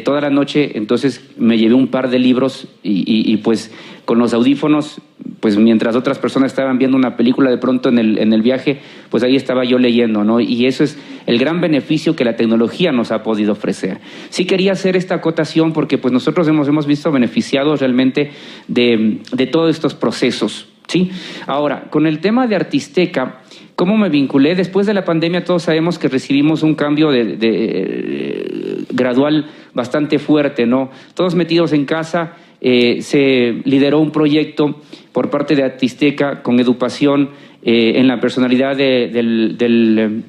toda la noche, entonces me llevé un par de libros y pues con los audífonos, pues mientras otras personas estaban viendo una película de pronto en el viaje, pues ahí estaba yo leyendo, ¿no? Y eso es el gran beneficio que la tecnología nos ha podido ofrecer. Sí quería hacer esta acotación porque pues nosotros hemos visto beneficiados realmente de todos estos procesos, ¿sí? Ahora, con el tema de Artisteca, ¿cómo me vinculé? Después de la pandemia todos sabemos que recibimos un cambio gradual bastante fuerte, ¿no? Todos metidos en casa. Se lideró un proyecto por parte de Artisteca con Edupación en la personalidad de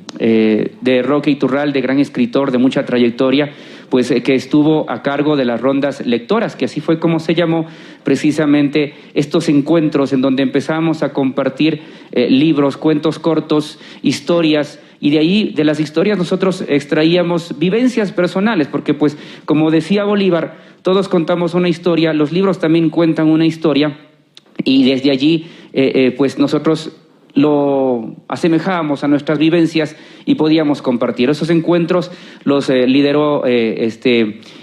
Roque Iturralde, gran escritor de mucha trayectoria, pues que estuvo a cargo de las rondas lectoras, que así fue como se llamó precisamente estos encuentros en donde empezamos a compartir libros, cuentos cortos, historias, y de ahí, de las historias, nosotros extraíamos vivencias personales, porque pues, como decía Bolívar, todos contamos una historia, los libros también cuentan una historia, y desde allí, pues nosotros lo asemejábamos a nuestras vivencias y podíamos compartir. Esos encuentros los lideró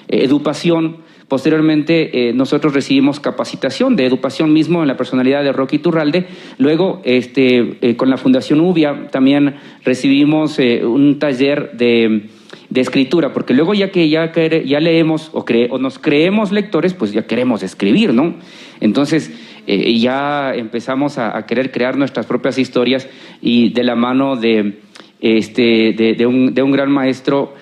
Edupación. Posteriormente, nosotros recibimos capacitación de Edupación mismo en la personalidad de Roque Iturralde. Luego, con la Fundación UBIA también recibimos un taller de escritura, porque luego ya leemos o nos creemos lectores, pues ya queremos escribir, ¿no? Entonces, ya empezamos a querer crear nuestras propias historias, y de la mano de un gran maestro,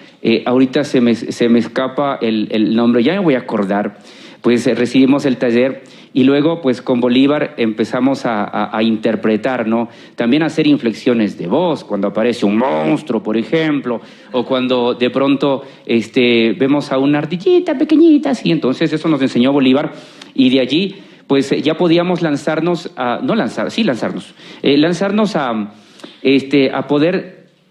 ahorita se me escapa el nombre, ya me voy a acordar, pues recibimos el taller y luego pues con Bolívar empezamos a interpretar, ¿no? También a hacer inflexiones de voz cuando aparece un monstruo, por ejemplo, o cuando de pronto vemos a una ardillita pequeñita, así. Entonces eso nos enseñó Bolívar, y de allí pues ya podíamos lanzarnos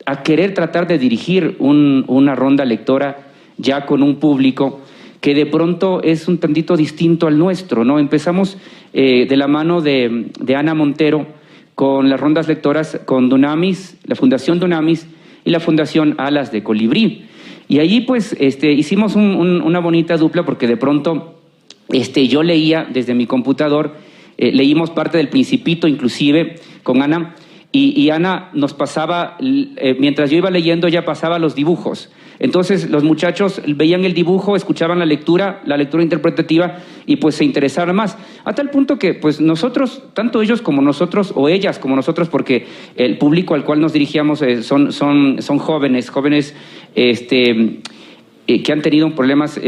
a querer tratar de dirigir una ronda lectora ya con un público que de pronto es un tantito distinto al nuestro, ¿no? Empezamos de la mano de Ana Montero con las rondas lectoras con Dunamis, la Fundación Dunamis y la Fundación Alas de Colibrí. Y allí pues hicimos una bonita dupla porque de pronto yo leía desde mi computador, leímos parte del Principito inclusive con Ana, y Ana nos pasaba, mientras yo iba leyendo, ella pasaba los dibujos. Entonces los muchachos veían el dibujo, escuchaban la lectura interpretativa y pues se interesaron más. A tal punto que pues nosotros, tanto ellos como nosotros, o ellas como nosotros, porque el público al cual nos dirigíamos son jóvenes que han tenido problemas,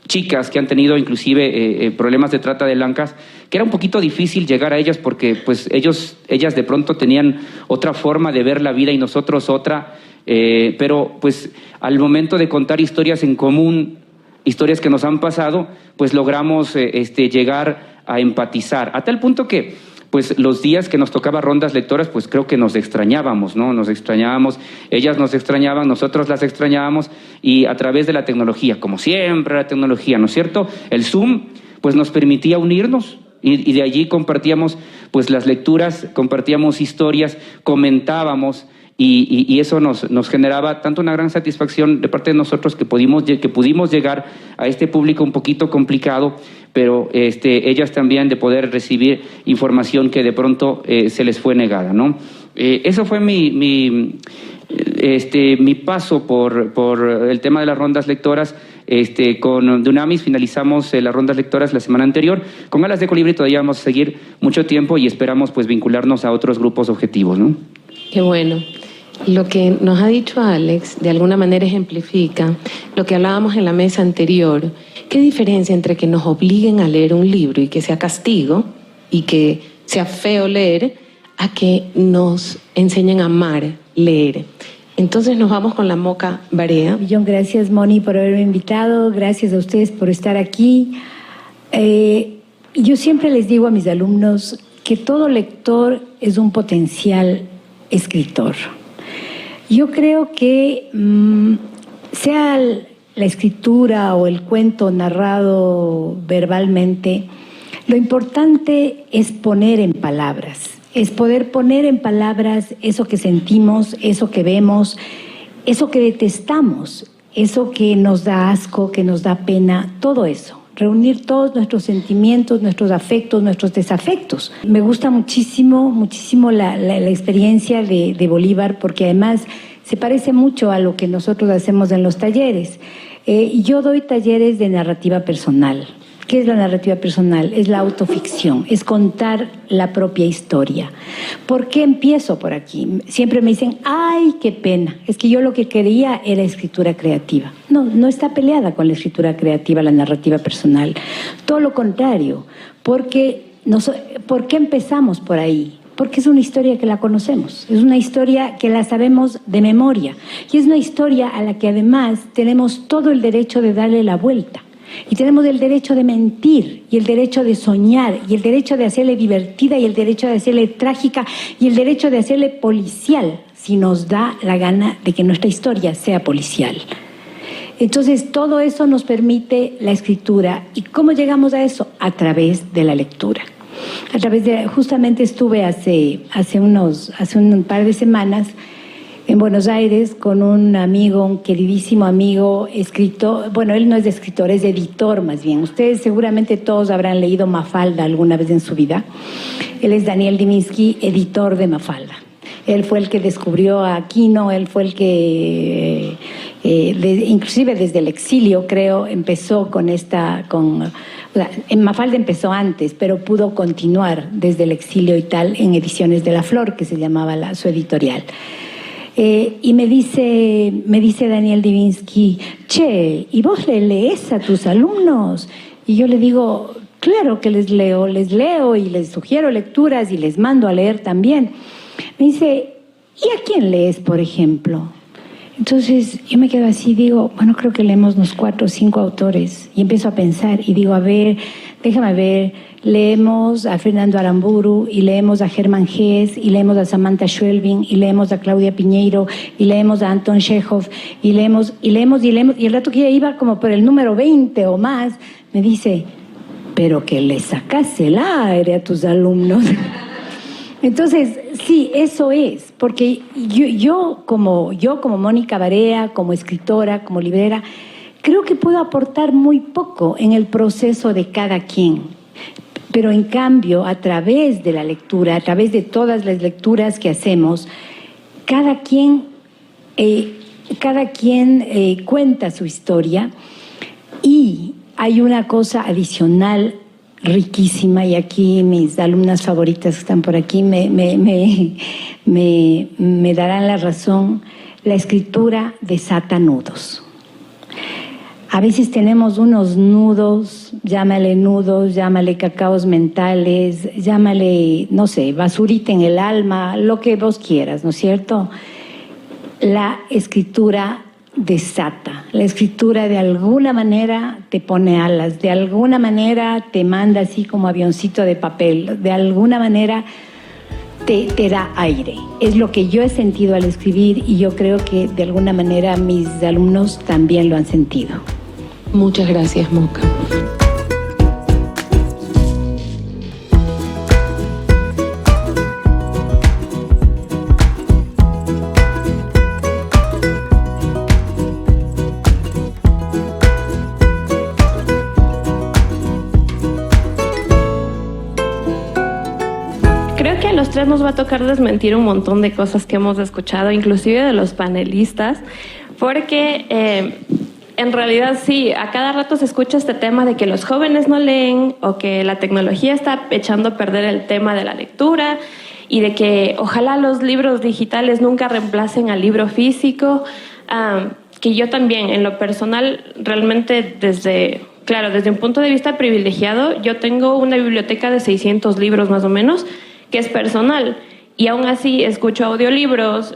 chicas que han tenido inclusive problemas de trata de blancas, que era un poquito difícil llegar a ellas porque pues ellas de pronto tenían otra forma de ver la vida y nosotros otra, pero pues al momento de contar historias en común, historias que nos han pasado, pues logramos llegar a empatizar, a tal punto que pues los días que nos tocaba rondas lectoras, pues creo que nos extrañábamos, ¿no? Nos extrañábamos, ellas nos extrañaban, nosotros las extrañábamos, y a través de la tecnología, como siempre la tecnología, ¿no es cierto? El Zoom, pues nos permitía unirnos, y de allí compartíamos pues las lecturas, compartíamos historias, comentábamos, y eso nos generaba tanto una gran satisfacción de parte de nosotros que pudimos llegar a este público un poquito complicado, pero ellas también de poder recibir información que de pronto se les fue negada, ¿no? Eso fue mi paso por el tema de las rondas lectoras. Con Dunamis finalizamos las rondas lectoras la semana anterior. Con Alas de Colibrí todavía vamos a seguir mucho tiempo y esperamos pues vincularnos a otros grupos objetivos, ¿no? Qué bueno. Lo que nos ha dicho Alex de alguna manera ejemplifica lo que hablábamos en la mesa anterior. ¿Qué diferencia entre que nos obliguen a leer un libro y que sea castigo y que sea feo leer, a que nos enseñen a amar leer? Entonces nos vamos con la Moca Barea. Gracias, Moni, por haberme invitado. Gracias a ustedes por estar aquí. Yo siempre les digo a mis alumnos que todo lector es un potencial escritor. Yo creo que sea la escritura o el cuento narrado verbalmente, lo importante es poner en palabras. Es poder poner en palabras eso que sentimos, eso que vemos, eso que detestamos, eso que nos da asco, que nos da pena, todo eso. Reunir todos nuestros sentimientos, nuestros afectos, nuestros desafectos. Me gusta muchísimo la experiencia de Bolívar, porque además se parece mucho a lo que nosotros hacemos en los talleres. Yo doy talleres de narrativa personal. ¿Qué es la narrativa personal? Es la autoficción, es contar la propia historia. ¿Por qué empiezo por aquí? Siempre me dicen, ¡ay, qué pena! Es que yo lo que quería era escritura creativa. No está peleada con la escritura creativa, la narrativa personal. Todo lo contrario. ¿Por qué empezamos por ahí? Porque es una historia que la conocemos, es una historia que la sabemos de memoria. Y es una historia a la que además tenemos todo el derecho de darle la vuelta. Y tenemos el derecho de mentir, y el derecho de soñar, y el derecho de hacerle divertida, y el derecho de hacerle trágica, y el derecho de hacerle policial, si nos da la gana de que nuestra historia sea policial. Entonces, todo eso nos permite la escritura. ¿Y cómo llegamos a eso? A través de la lectura. Justamente estuve hace un par de semanas en Buenos Aires con un amigo, un queridísimo amigo, escritor. Bueno, él no es escritor, es editor más bien. Ustedes seguramente todos habrán leído Mafalda alguna vez en su vida. Él es Daniel Diminsky, editor de Mafalda. Él fue el que descubrió a Aquino, él fue el que, inclusive desde el exilio, creo, empezó Mafalda empezó antes, pero pudo continuar desde el exilio y tal en Ediciones de la Flor, que se llamaba su editorial. Y me dice Daniel Diminsky, che, ¿y vos le lees a tus alumnos? Y yo le digo, claro que les leo y les sugiero lecturas y les mando a leer también. Me dice, ¿y a quién lees, por ejemplo? Entonces yo me quedo así, digo, bueno, creo que leemos unos 4 o 5 autores y empiezo a pensar y digo, a ver, déjame ver, leemos a Fernando Aramburu y leemos a Germán Hesse y leemos a Samantha Schweblin y leemos a Claudia Piñeiro y leemos a Anton Chekhov y leemos y el rato que ya iba como por el número 20 o más, me dice, pero que le sacas el aire a tus alumnos. Entonces, sí, eso es, porque yo como Mónica Barea, como escritora, como librera, creo que puedo aportar muy poco en el proceso de cada quien. Pero en cambio, a través de la lectura, a través de todas las lecturas que hacemos, cada quien cuenta su historia y hay una cosa adicional riquísima, y aquí mis alumnas favoritas que están por aquí me darán la razón. La escritura desata nudos. A veces tenemos unos nudos, llámale cacaos mentales, llámale, no sé, basurita en el alma, lo que vos quieras, ¿no es cierto? La escritura desata. La escritura de alguna manera te pone alas, de alguna manera te manda así como avioncito de papel, de alguna manera te da aire. Es lo que yo he sentido al escribir y yo creo que de alguna manera mis alumnos también lo han sentido. Muchas gracias, Moca. Creo que a los tres nos va a tocar desmentir un montón de cosas que hemos escuchado, inclusive de los panelistas, porque en realidad sí, a cada rato se escucha este tema de que los jóvenes no leen o que la tecnología está echando a perder el tema de la lectura y de que ojalá los libros digitales nunca reemplacen al libro físico, que yo también en lo personal realmente desde un punto de vista privilegiado, yo tengo una biblioteca de 600 libros más o menos, que es personal, y aún así escucho audiolibros,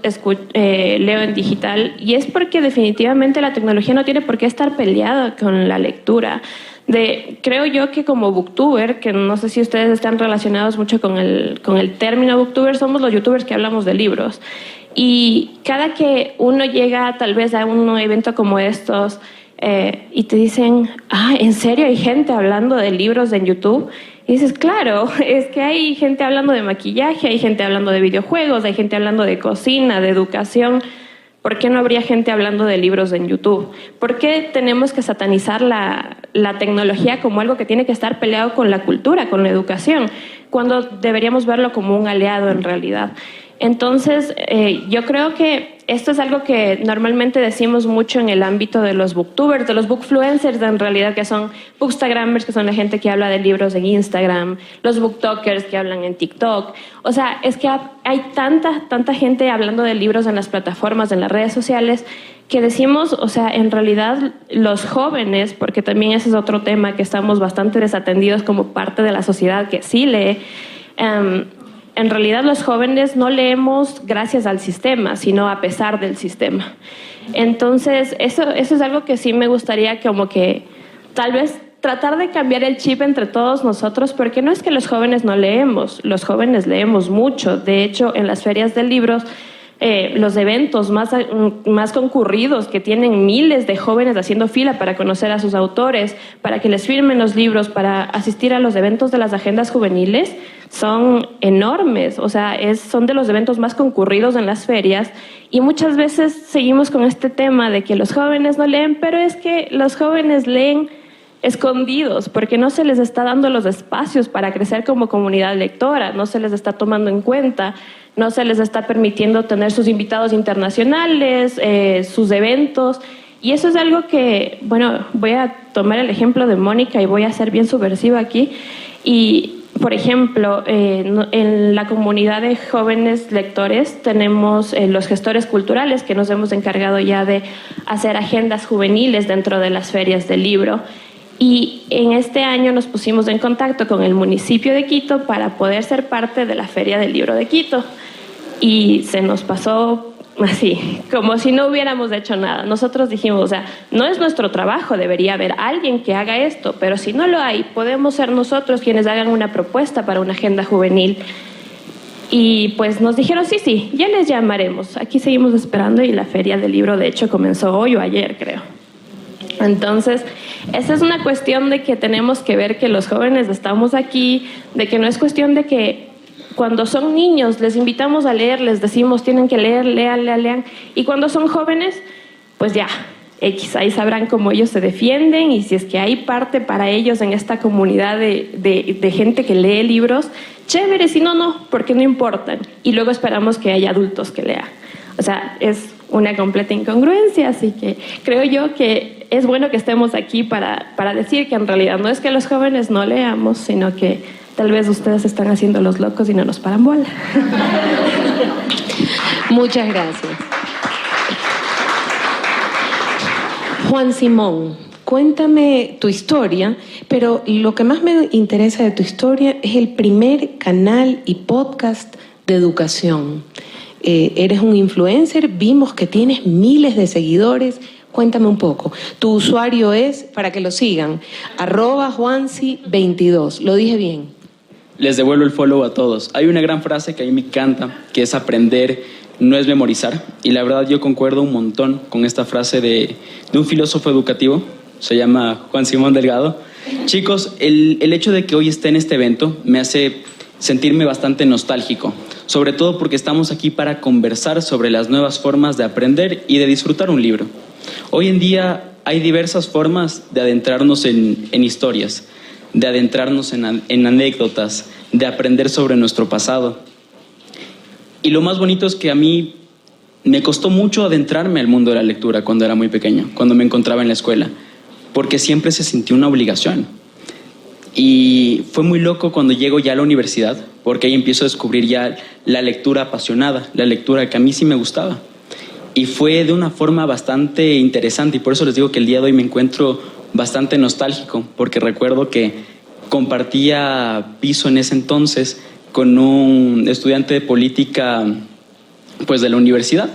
leo en digital, y es porque definitivamente la tecnología no tiene por qué estar peleada con la lectura. Creo yo que como booktuber, que no sé si ustedes están relacionados mucho con el término booktuber, somos los youtubers que hablamos de libros. Y cada que uno llega tal vez a un evento como estos y te dicen, ¿en serio hay gente hablando de libros en YouTube? Y dices, claro, es que hay gente hablando de maquillaje, hay gente hablando de videojuegos, hay gente hablando de cocina, de educación. ¿Por qué no habría gente hablando de libros en YouTube? ¿Por qué tenemos que satanizar la tecnología como algo que tiene que estar peleado con la cultura, con la educación, cuando deberíamos verlo como un aliado en realidad? Entonces, yo creo que esto es algo que normalmente decimos mucho en el ámbito de los booktubers, de los bookfluencers en realidad, que son bookstagrammers, que son la gente que habla de libros en Instagram, los booktokers que hablan en TikTok. O sea, es que hay tanta gente hablando de libros en las plataformas, en las redes sociales, que decimos, o sea, en realidad los jóvenes, porque también ese es otro tema que estamos bastante desatendidos como parte de la sociedad que sí lee, en realidad los jóvenes no leemos gracias al sistema, sino a pesar del sistema. Entonces, eso es algo que sí me gustaría como que tal vez tratar de cambiar el chip entre todos nosotros, porque no es que los jóvenes no leemos, los jóvenes leemos mucho. De hecho, en las ferias de libros, los eventos más concurridos, que tienen miles de jóvenes haciendo fila para conocer a sus autores, para que les firmen los libros, para asistir a los eventos de las agendas juveniles, son enormes. O sea, son de los eventos más concurridos en las ferias, y muchas veces seguimos con este tema de que los jóvenes no leen, pero es que los jóvenes leen escondidos, porque no se les está dando los espacios para crecer como comunidad lectora, no se les está tomando en cuenta, no se les está permitiendo tener sus invitados internacionales, sus eventos, y eso es algo que, bueno, voy a tomar el ejemplo de Mónica y voy a ser bien subversiva aquí. Y, por ejemplo, en la comunidad de jóvenes lectores tenemos los gestores culturales, que nos hemos encargado ya de hacer agendas juveniles dentro de las ferias del libro. Y en este año nos pusimos en contacto con el municipio de Quito para poder ser parte de la Feria del Libro de Quito. Y se nos pasó así, como si no hubiéramos hecho nada. Nosotros dijimos, o sea, no es nuestro trabajo, debería haber alguien que haga esto, pero si no lo hay, podemos ser nosotros quienes hagan una propuesta para una agenda juvenil. Y pues nos dijeron, sí, ya les llamaremos. Aquí seguimos esperando y la feria del libro, de hecho, comenzó hoy o ayer, creo. Entonces, esa es una cuestión de que tenemos que ver que los jóvenes estamos aquí, de que no es cuestión de que cuando son niños les invitamos a leer, les decimos tienen que leer, lean, y cuando son jóvenes, pues ya, ahí sabrán cómo ellos se defienden y si es que hay parte para ellos en esta comunidad de gente que lee libros, chévere, si no, porque no importan. Y luego esperamos que haya adultos que lean. O sea, es una completa incongruencia, así que creo yo que es bueno que estemos aquí para decir que en realidad no es que los jóvenes no leamos, sino que tal vez ustedes están haciendo los locos y no nos paran bola. Muchas gracias. Juan Simón, cuéntame tu historia, pero lo que más me interesa de tu historia es el primer canal y podcast de educación. Eres un influencer, vimos que tienes miles de seguidores. Cuéntame un poco. Tu usuario es, para que lo sigan, @Juansi22. ¿Lo dije bien? Les devuelvo el follow a todos. Hay una gran frase que a mí me encanta, que es aprender no es memorizar. Y la verdad yo concuerdo un montón con esta frase de un filósofo educativo, se llama Juan Simón Delgado. Chicos, el hecho de que hoy esté en este evento me hace sentirme bastante nostálgico, sobre todo porque estamos aquí para conversar sobre las nuevas formas de aprender y de disfrutar un libro. Hoy en día hay diversas formas de adentrarnos en historias, de adentrarnos en anécdotas, de aprender sobre nuestro pasado. Y lo más bonito es que a mí me costó mucho adentrarme al mundo de la lectura cuando era muy pequeño, cuando me encontraba en la escuela, porque siempre se sintió una obligación. Y fue muy loco cuando llego ya a la universidad, porque ahí empiezo a descubrir ya la lectura apasionada, la lectura que a mí sí me gustaba. Y fue de una forma bastante interesante, y por eso les digo que el día de hoy me encuentro bastante nostálgico, porque recuerdo que compartía piso en ese entonces con un estudiante de política pues de la universidad,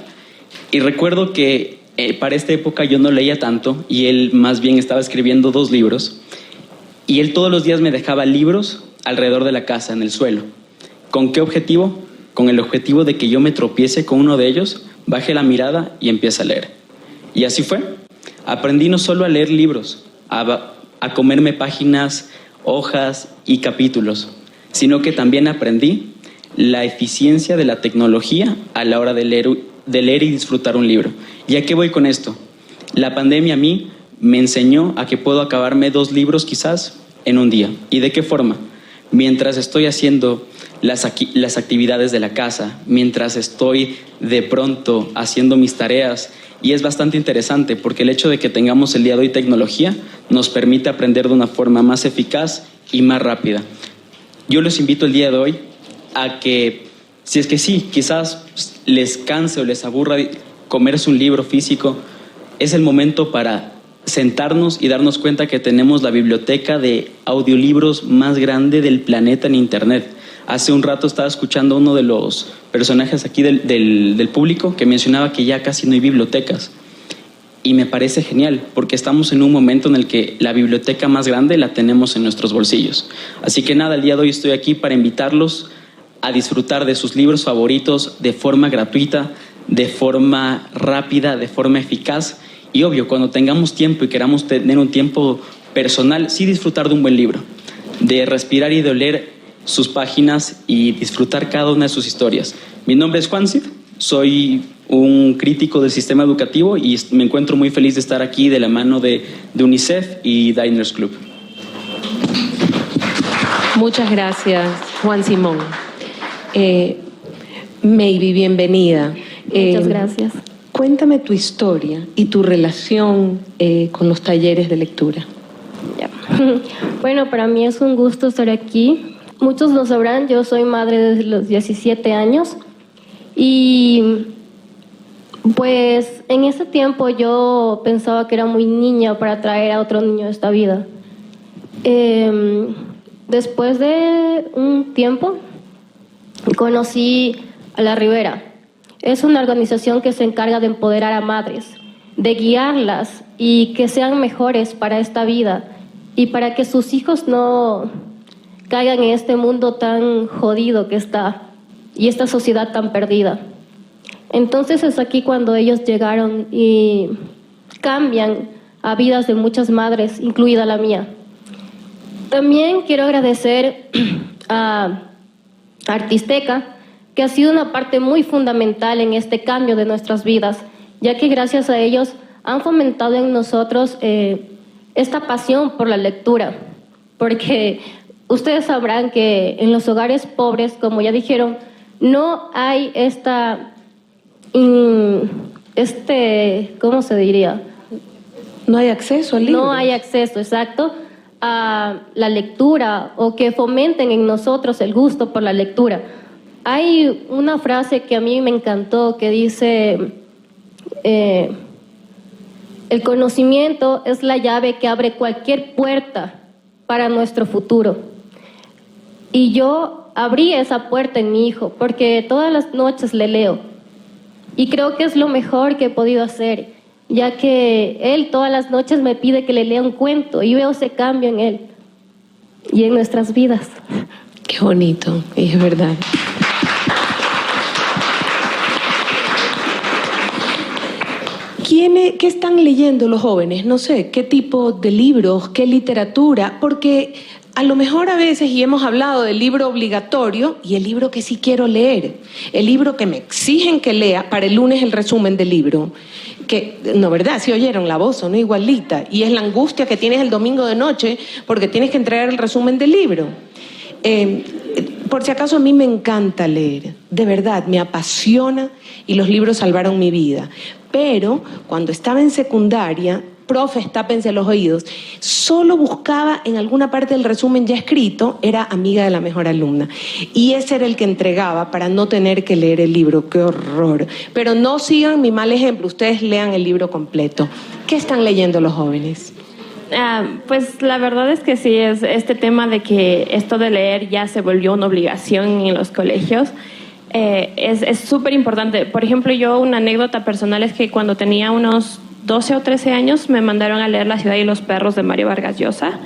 y recuerdo que para esta época yo no leía tanto y él más bien estaba escribiendo 2 libros, y él todos los días me dejaba libros alrededor de la casa, en el suelo. ¿Con qué objetivo? Con el objetivo de que yo me tropiece con uno de ellos, baje la mirada y empiece a leer. Y así fue. Aprendí no solo a leer libros, a comerme páginas, hojas y capítulos, sino que también aprendí la eficiencia de la tecnología a la hora de leer y disfrutar un libro. ¿Y a qué voy con esto? La pandemia a mí me enseñó a que puedo acabarme 2 libros quizás en un día. ¿Y de qué forma? Mientras estoy haciendo las actividades de la casa, mientras estoy de pronto haciendo mis tareas. Y es bastante interesante porque el hecho de que tengamos el día de hoy tecnología nos permite aprender de una forma más eficaz y más rápida. Yo les invito el día de hoy a que, si es que sí, quizás les canse o les aburra comerse un libro físico, es el momento para sentarnos y darnos cuenta que tenemos la biblioteca de audiolibros más grande del planeta en Internet. Hace un rato estaba escuchando a uno de los personajes aquí del público que mencionaba que ya casi no hay bibliotecas. Y me parece genial, porque estamos en un momento en el que la biblioteca más grande la tenemos en nuestros bolsillos. Así que nada, el día de hoy estoy aquí para invitarlos a disfrutar de sus libros favoritos de forma gratuita, de forma rápida, de forma eficaz. Y obvio, cuando tengamos tiempo y queramos tener un tiempo personal, sí disfrutar de un buen libro, de respirar y de oler sus páginas y disfrutar cada una de sus historias. Mi nombre es Juan Sid, soy un crítico del sistema educativo y me encuentro muy feliz de estar aquí de la mano de UNICEF y Diners Club. Muchas gracias, Juan Simón. Maybe, bienvenida. Muchas gracias. Cuéntame tu historia y tu relación con los talleres de lectura. Ya. Bueno, para mí es un gusto estar aquí. Muchos lo sabrán, yo soy madre desde los 17 años y pues en ese tiempo yo pensaba que era muy niña para traer a otro niño a esta vida. Después de un tiempo conocí a La Ribera. Es una organización que se encarga de empoderar a madres, de guiarlas y que sean mejores para esta vida y para que sus hijos no caigan en este mundo tan jodido que está y esta sociedad tan perdida. Entonces es aquí cuando ellos llegaron y cambian a vidas de muchas madres, incluida la mía. También quiero agradecer a Artisteca, que ha sido una parte muy fundamental en este cambio de nuestras vidas, ya que gracias a ellos han fomentado en nosotros esta pasión por la lectura, porque ustedes sabrán que en los hogares pobres, como ya dijeron, no hay ¿cómo se diría? No hay acceso al libro. No hay acceso, exacto, a la lectura o que fomenten en nosotros el gusto por la lectura. Hay una frase que a mí me encantó que dice, el conocimiento es la llave que abre cualquier puerta para nuestro futuro. Y yo abrí esa puerta en mi hijo porque todas las noches le leo. Y creo que es lo mejor que he podido hacer, ya que él todas las noches me pide que le lea un cuento y veo ese cambio en él y en nuestras vidas. Qué bonito, y es verdad. ¿Qué están leyendo los jóvenes? No sé, ¿qué tipo de libros, qué literatura? Porque a lo mejor a veces, y hemos hablado del libro obligatorio y el libro que sí quiero leer, el libro que me exigen que lea para el lunes el resumen del libro, que, no, ¿verdad? Si oyeron la voz, ¿no? Igualita, y es la angustia que tienes el domingo de noche porque tienes que entregar el resumen del libro. Por si acaso, a mí me encanta leer, de verdad, me apasiona y los libros salvaron mi vida. Pero cuando estaba en secundaria, profes, tápense los oídos, solo buscaba en alguna parte del resumen ya escrito, era amiga de la mejor alumna. Y ese era el que entregaba para no tener que leer el libro. ¡Qué horror! Pero no sigan mi mal ejemplo, ustedes lean el libro completo. ¿Qué están leyendo los jóvenes? Pues la verdad es que sí, es este tema de que esto de leer ya se volvió una obligación en los colegios. Es súper importante. Por ejemplo, yo una anécdota personal es que cuando tenía unos 12 o 13 años me mandaron a leer La ciudad y los perros de Mario Vargas Llosa,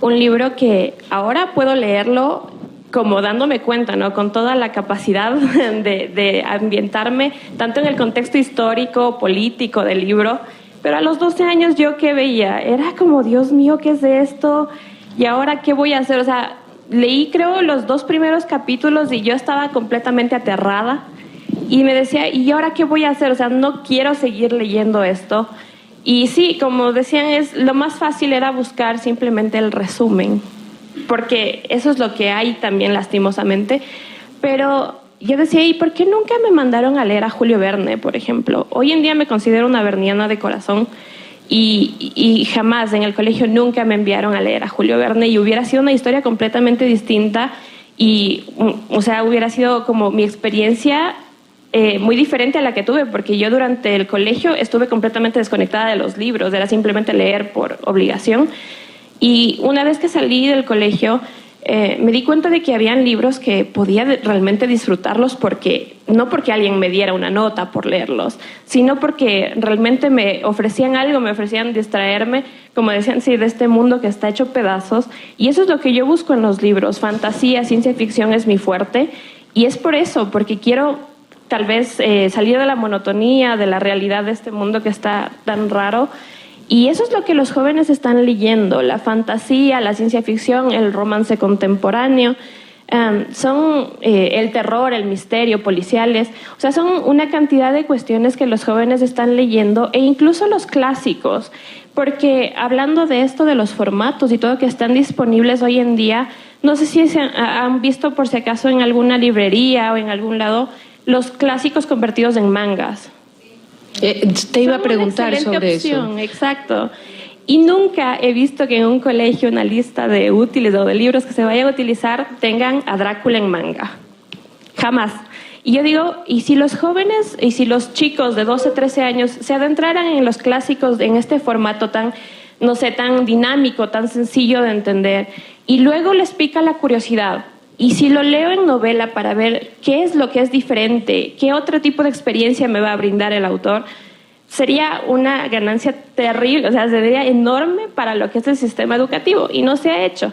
un libro que ahora puedo leerlo como dándome cuenta, ¿no? Con toda la capacidad de ambientarme tanto en el contexto histórico, político del libro. Pero a los 12 años, ¿yo qué veía? Era como, Dios mío, ¿qué es esto? ¿Y ahora qué voy a hacer? O sea, leí, creo, los 2 primeros capítulos y yo estaba completamente aterrada. Y me decía, ¿y ahora qué voy a hacer? O sea, no quiero seguir leyendo esto. Y sí, como decían, lo más fácil era buscar simplemente el resumen, porque eso es lo que hay también, lastimosamente. Pero yo decía, ¿y por qué nunca me mandaron a leer a Julio Verne, por ejemplo? Hoy en día me considero una verniana de corazón y jamás en el colegio nunca me enviaron a leer a Julio Verne y hubiera sido una historia completamente distinta y, o sea, hubiera sido como mi experiencia muy diferente a la que tuve, porque yo durante el colegio estuve completamente desconectada de los libros, era simplemente leer por obligación. Y una vez que salí del colegio, me di cuenta de que habían libros que podía realmente disfrutarlos no porque alguien me diera una nota por leerlos, sino porque realmente me ofrecían algo, me ofrecían distraerme, como decían, sí, de este mundo que está hecho pedazos. Y eso es lo que yo busco en los libros. Fantasía, ciencia ficción es mi fuerte. Y es por eso, porque quiero tal vez salir de la monotonía, de la realidad de este mundo que está tan raro. Y eso es lo que los jóvenes están leyendo, la fantasía, la ciencia ficción, el romance contemporáneo, son el terror, el misterio, policiales, o sea, son una cantidad de cuestiones que los jóvenes están leyendo e incluso los clásicos, porque hablando de esto, de los formatos y todo que están disponibles hoy en día, no sé si han visto por si acaso en alguna librería o en algún lado los clásicos convertidos en mangas. Te iba a preguntar sobre opción, eso. Exacto. Y nunca he visto que en un colegio una lista de útiles o de libros que se vayan a utilizar tengan a Drácula en manga. Jamás. Y yo digo, ¿y si los jóvenes y si los chicos de 12, 13 años se adentraran en los clásicos en este formato tan, no sé, tan dinámico, tan sencillo de entender, y luego les pica la curiosidad Y si lo leo en novela para ver qué es lo que es diferente, qué otro tipo de experiencia me va a brindar el autor, sería una ganancia terrible, o sea, sería enorme para lo que es el sistema educativo, y no se ha hecho.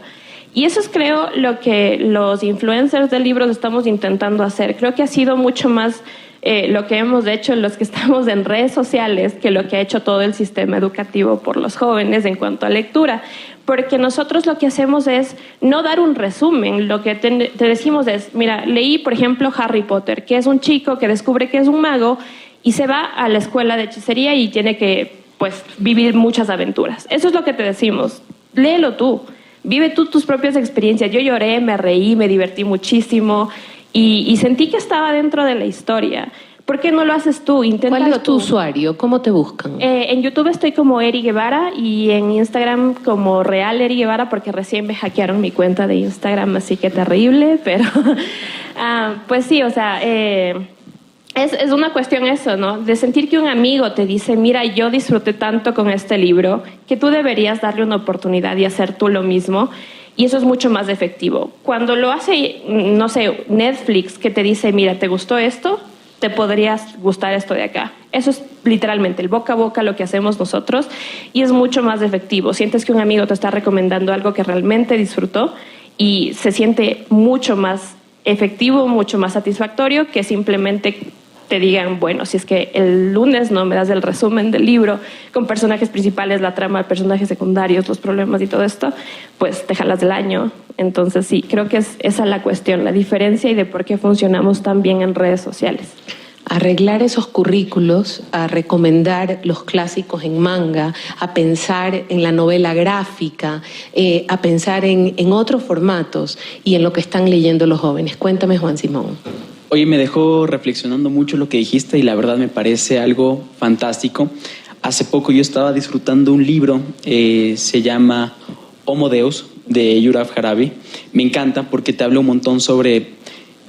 Y eso es, creo, lo que los influencers de libros estamos intentando hacer. Creo que ha sido mucho más lo que hemos hecho los que estamos en redes sociales que lo que ha hecho todo el sistema educativo por los jóvenes en cuanto a lectura. Porque nosotros lo que hacemos es no dar un resumen, lo que te decimos es, mira, leí, por ejemplo, Harry Potter, que es un chico que descubre que es un mago y se va a la escuela de hechicería y tiene que, pues, vivir muchas aventuras. Eso es lo que te decimos, léelo tú. Vive tú tus propias experiencias. Yo lloré, me reí, me divertí muchísimo y sentí que estaba dentro de la historia. ¿Por qué no lo haces tú? Inténtalo. ¿Cuál es tu usuario? ¿Cómo te buscan? En YouTube estoy como Eri Guevara y en Instagram como Real Eri Guevara, porque recién me hackearon mi cuenta de Instagram, así que terrible, pero pues sí, o sea, es una cuestión eso, ¿no? De sentir que un amigo te dice, mira, yo disfruté tanto con este libro, que tú deberías darle una oportunidad y hacer tú lo mismo. Y eso es mucho más efectivo. Cuando lo hace, no sé, Netflix, que te dice, mira, ¿te gustó esto? Te podrías gustar esto de acá. Eso es literalmente el boca a boca lo que hacemos nosotros y es mucho más efectivo. Sientes que un amigo te está recomendando algo que realmente disfrutó y se siente mucho más efectivo, mucho más satisfactorio que simplemente te digan, bueno, si es que el lunes no me das el resumen del libro con personajes principales, la trama, personajes secundarios, los problemas y todo esto, pues te jalas del año. Entonces sí, creo que es esa la cuestión, la diferencia y de por qué funcionamos tan bien en redes sociales. Arreglar esos currículos, a recomendar los clásicos en manga, a pensar en la novela gráfica, a pensar en otros formatos y en lo que están leyendo los jóvenes. Cuéntame, Juan Simón. Oye, me dejó reflexionando mucho lo que dijiste y la verdad me parece algo fantástico. Hace poco yo estaba disfrutando un libro, se llama Homo Deus, de Yurav Haravi. Me encanta porque te habla un montón sobre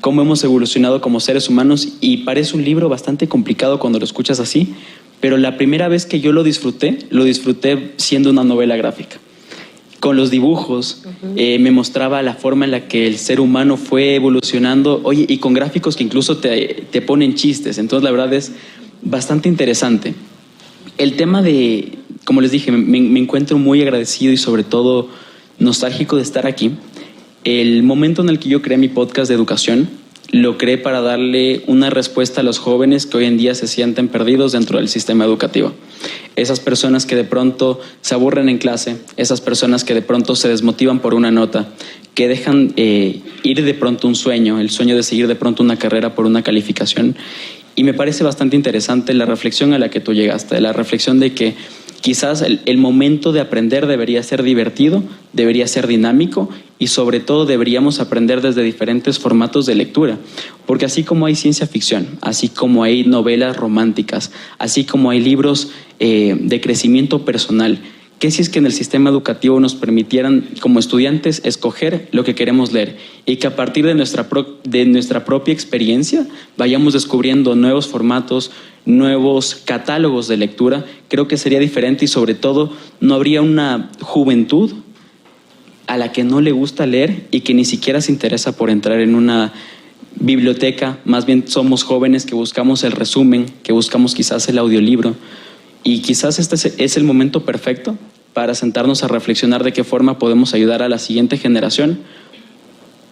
cómo hemos evolucionado como seres humanos y parece un libro bastante complicado cuando lo escuchas así, pero la primera vez que yo lo disfruté siendo una novela gráfica. Con los dibujos, me mostraba la forma en la que el ser humano fue evolucionando, oye, y con gráficos que incluso te ponen chistes. Entonces, la verdad es bastante interesante. El tema de, como les dije, me encuentro muy agradecido y sobre todo nostálgico de estar aquí. El momento en el que yo creé mi podcast de educación, lo creé para darle una respuesta a los jóvenes que hoy en día se sienten perdidos dentro del sistema educativo. Esas personas que de pronto se aburren en clase, esas personas que de pronto se desmotivan por una nota, que dejan ir de pronto un sueño, el sueño de seguir de pronto una carrera por una calificación. Y me parece bastante interesante la reflexión a la que tú llegaste, la reflexión de que quizás el momento de aprender debería ser divertido, debería ser dinámico y sobre todo deberíamos aprender desde diferentes formatos de lectura. Porque así como hay ciencia ficción, así como hay novelas románticas, así como hay libros de crecimiento personal, ¿qué si es que en el sistema educativo nos permitieran como estudiantes escoger lo que queremos leer y que a partir de nuestra propia experiencia vayamos descubriendo nuevos formatos, nuevos catálogos de lectura? Creo que sería diferente y sobre todo no habría una juventud a la que no le gusta leer y que ni siquiera se interesa por entrar en una biblioteca. Más bien somos jóvenes que buscamos el resumen, que buscamos quizás el audiolibro y quizás este es el momento perfecto para sentarnos a reflexionar de qué forma podemos ayudar a la siguiente generación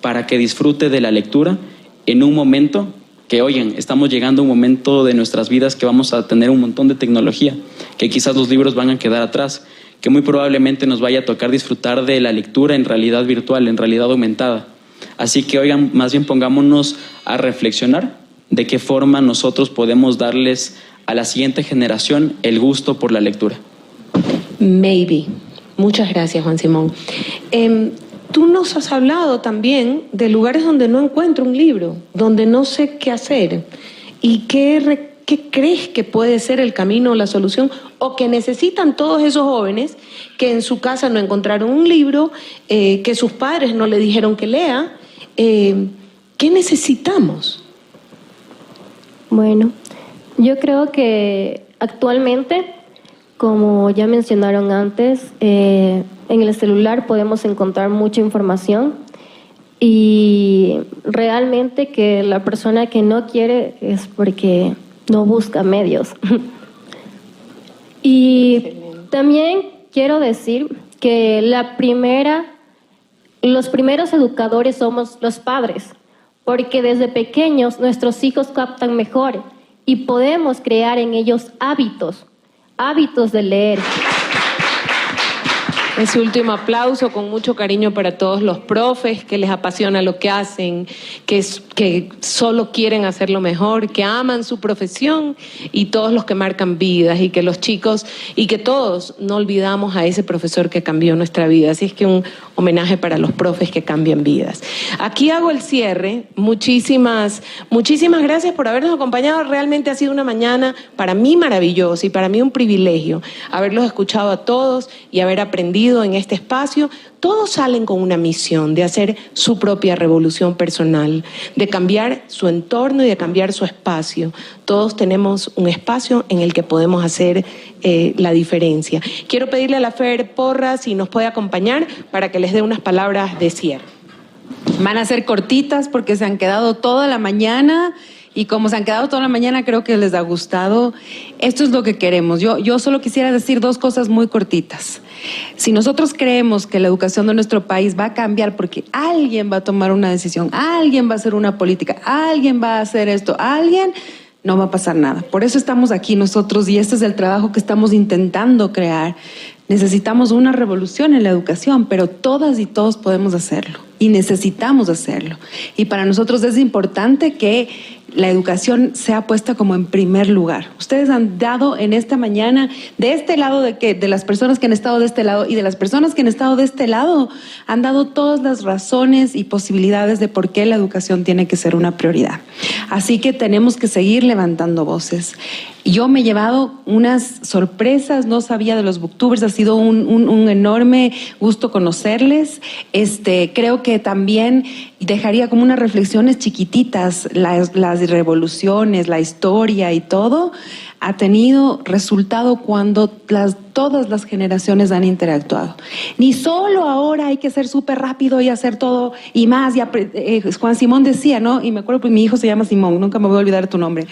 para que disfrute de la lectura en un momento que, oigan, estamos llegando a un momento de nuestras vidas que vamos a tener un montón de tecnología, que quizás los libros van a quedar atrás, que muy probablemente nos vaya a tocar disfrutar de la lectura en realidad virtual, en realidad aumentada. Así que, oigan, más bien pongámonos a reflexionar de qué forma nosotros podemos darles a la siguiente generación el gusto por la lectura. Maybe. Muchas gracias, Juan Simón. Tú nos has hablado también de lugares donde no encuentro un libro, donde no sé qué hacer. ¿Y qué crees que puede ser el camino o la solución? O que necesitan todos esos jóvenes que en su casa no encontraron un libro, que sus padres no le dijeron que lea. ¿Qué necesitamos? Bueno, yo creo que actualmente, como ya mencionaron antes, en el celular podemos encontrar mucha información y realmente que la persona que no quiere es porque no busca medios. Y también quiero decir que los primeros educadores somos los padres, porque desde pequeños nuestros hijos captan mejor y podemos crear en ellos hábitos de leer. Ese último aplauso con mucho cariño para todos los profes que les apasiona lo que hacen, que solo quieren hacerlo mejor, que aman su profesión, y todos los que marcan vidas, y que los chicos y que todos no olvidamos a ese profesor que cambió nuestra vida. Así es que un homenaje para los profes que cambian vidas. Aquí hago el cierre. Muchísimas gracias por habernos acompañado. Realmente ha sido una mañana para mí maravillosa y para mí un privilegio haberlos escuchado a todos y haber aprendido en este espacio. Todos salen con una misión de hacer su propia revolución personal, de cambiar su entorno y de cambiar su espacio. Todos tenemos un espacio en el que podemos hacer la diferencia. Quiero pedirle a la Fer Porras si nos puede acompañar para que les dé unas palabras de cierre. Van a ser cortitas porque se han quedado toda la mañana. Y como se han quedado toda la mañana, creo que les ha gustado. Esto es lo que queremos. Yo solo quisiera decir 2 cosas muy cortitas. Si nosotros creemos que la educación de nuestro país va a cambiar porque alguien va a tomar una decisión, alguien va a hacer una política, alguien va a hacer esto, no va a pasar nada. Por eso estamos aquí nosotros y este es el trabajo que estamos intentando crear. Necesitamos una revolución en la educación, pero todas y todos podemos hacerlo y necesitamos hacerlo. Y para nosotros es importante que la educación sea puesta como en primer lugar. Ustedes han dado en esta mañana, de este lado, de las personas que han estado de este lado y de las personas que han estado de este lado, han dado todas las razones y posibilidades de por qué la educación tiene que ser una prioridad. Así que tenemos que seguir levantando voces. Yo me he llevado unas sorpresas, no sabía de los booktubers, ha sido un enorme gusto conocerles. Creo que también dejaría como unas reflexiones chiquititas, las revoluciones, la historia y todo ha tenido resultado cuando todas las generaciones han interactuado. Ni solo ahora hay que ser súper rápido y hacer todo y más. Juan Simón decía, ¿no? Y me acuerdo que mi hijo se llama Simón, nunca me voy a olvidar de tu nombre.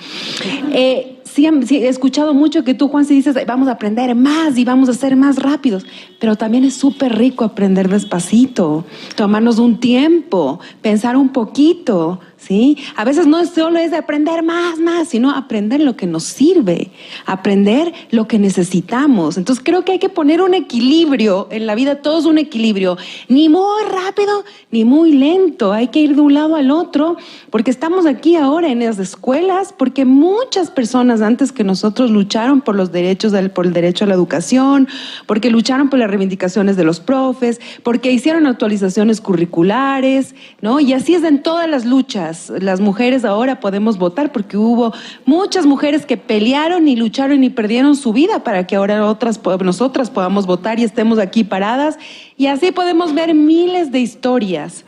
Sí, he escuchado mucho que tú, Juan, si dices, vamos a aprender más y vamos a ser más rápidos, pero también es súper rico aprender despacito, tomarnos un tiempo, pensar un poquito, ¿sí? A veces no solo es de aprender más, sino aprender lo que nos sirve, aprender lo que necesitamos. Entonces creo que hay que poner un equilibrio en la vida, todo es un equilibrio, ni muy rápido ni muy lento, hay que ir de un lado al otro, porque estamos aquí ahora en las escuelas, porque muchas personas antes que nosotros lucharon por los derechos, por el derecho a la educación, porque lucharon por las reivindicaciones de los profes, porque hicieron actualizaciones curriculares, ¿no? Y así es en todas las luchas. Las mujeres ahora podemos votar porque hubo muchas mujeres que pelearon y lucharon y perdieron su vida para que ahora nosotras podamos votar y estemos aquí paradas. Y así podemos ver miles de historias.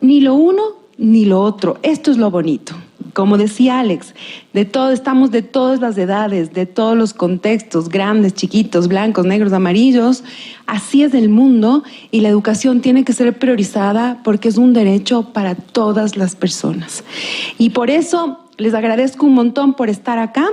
Ni lo uno ni lo otro. Esto es lo bonito. Como decía Alex, estamos de todas las edades, de todos los contextos, grandes, chiquitos, blancos, negros, amarillos. Así es el mundo y la educación tiene que ser priorizada porque es un derecho para todas las personas. Y por eso les agradezco un montón por estar acá,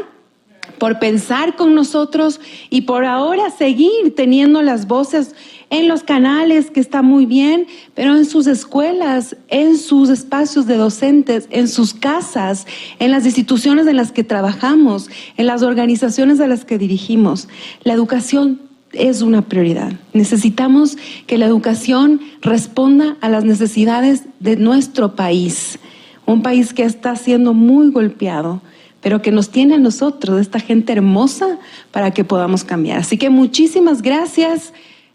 por pensar con nosotros y por ahora seguir teniendo las voces en los canales, que está muy bien, pero en sus escuelas, en sus espacios de docentes, en sus casas, en las instituciones en las que trabajamos, en las organizaciones a las que dirigimos. La educación es una prioridad. Necesitamos que la educación responda a las necesidades de nuestro país, un país que está siendo muy golpeado, pero que nos tiene a nosotros, esta gente hermosa, para que podamos cambiar. Así que muchísimas gracias.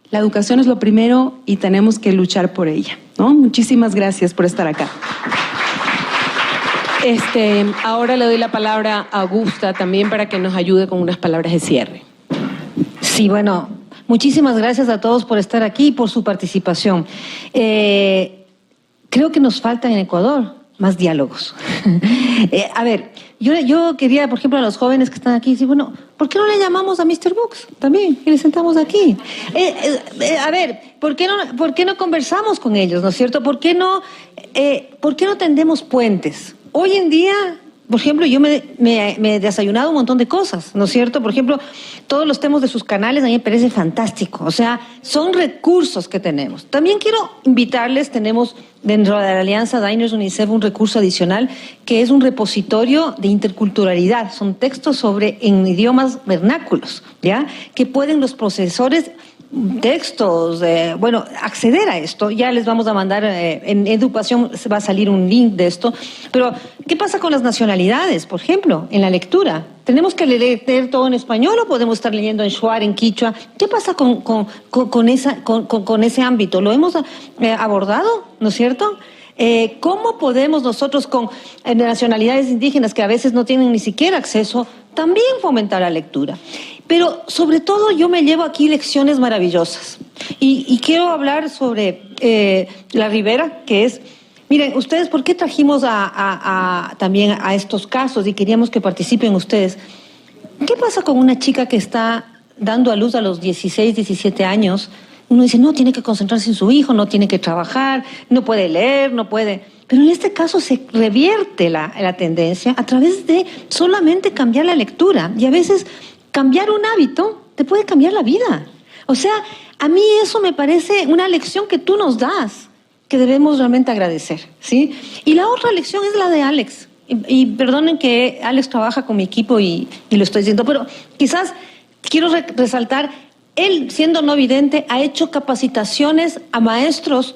La educación es lo primero y tenemos que luchar por ella, ¿no? Muchísimas gracias por estar acá. Ahora le doy la palabra a Augusta también para que nos ayude con unas palabras de cierre. Sí, bueno, muchísimas gracias a todos por estar aquí y por su participación. Creo que nos falta en Ecuador más diálogos. A ver, yo quería, por ejemplo, a los jóvenes que están aquí, decir, bueno, ¿por qué no le llamamos a Mr. Books también? Y le sentamos aquí. A ver, ¿Por qué no conversamos con ellos, ¿no es cierto? ¿Por qué no tendemos puentes? Hoy en día, por ejemplo, yo me he desayunado un montón de cosas, ¿no es cierto? Por ejemplo, todos los temas de sus canales a mí me parece fantástico. O sea, son recursos que tenemos. También quiero invitarles, tenemos dentro de la Alianza Diners UNICEF un recurso adicional que es un repositorio de interculturalidad. Son textos en idiomas vernáculos, ¿ya? Que pueden los profesores textos, acceder a esto. Ya les vamos a mandar, en educación va a salir un link de esto. Pero, ¿qué pasa con las nacionalidades, por ejemplo, en la lectura? ¿Tenemos que leer todo en español o podemos estar leyendo en shuar, en quichua? ¿Qué pasa con ese ámbito? ¿Lo hemos abordado, no es cierto? ¿Cómo podemos nosotros con nacionalidades indígenas que a veces no tienen ni siquiera acceso, también fomentar la lectura? Pero sobre todo yo me llevo aquí lecciones maravillosas y quiero hablar sobre la Ribera, que es, miren, ustedes, ¿por qué trajimos también a estos casos y queríamos que participen ustedes? ¿Qué pasa con una chica que está dando a luz a los 16, 17 años? Uno dice, no, tiene que concentrarse en su hijo, no tiene que trabajar, no puede leer, no puede... Pero en este caso se revierte la tendencia a través de solamente cambiar la lectura. Y a veces cambiar un hábito te puede cambiar la vida. O sea, a mí eso me parece una lección que tú nos das, que debemos realmente agradecer, ¿sí? Y la otra lección es la de Alex. Y perdonen que Alex trabaja con mi equipo y lo estoy diciendo, pero quizás quiero resaltar, él, siendo no vidente, ha hecho capacitaciones a maestros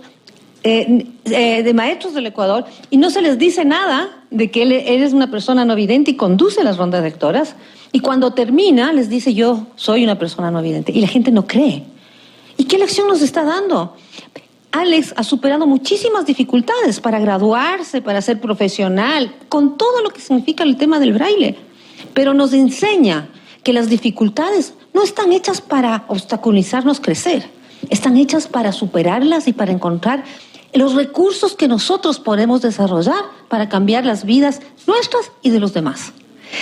de maestros del Ecuador y no se les dice nada de que él es una persona no vidente y conduce las rondas lectoras, y cuando termina les dice, yo soy una persona no vidente, y la gente no cree. ¿Y qué lección nos está dando? Alex ha superado muchísimas dificultades para graduarse, para ser profesional, con todo lo que significa el tema del braille, pero nos enseña que las dificultades no están hechas para obstaculizarnos crecer, están hechas para superarlas y para encontrar los recursos que nosotros podemos desarrollar para cambiar las vidas nuestras y de los demás.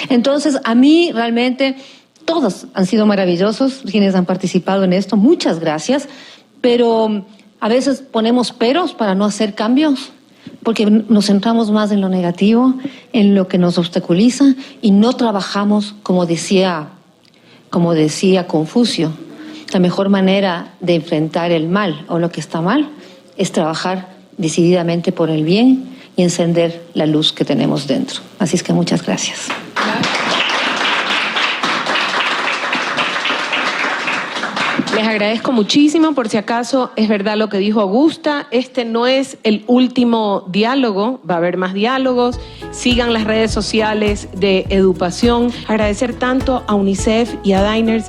Entonces, a mí realmente todos han sido maravillosos quienes han participado en esto. Muchas gracias, pero a veces ponemos peros para no hacer cambios porque nos centramos más en lo negativo, en lo que nos obstaculiza y no trabajamos, como decía Confucio, la mejor manera de enfrentar el mal o lo que está mal es trabajar decididamente por el bien y encender la luz que tenemos dentro. Así es que muchas gracias. Les agradezco muchísimo. Por si acaso es verdad lo que dijo Augusta, este no es el último diálogo, va a haber más diálogos. Sigan las redes sociales de Edupación. Agradecer tanto a UNICEF y a Diners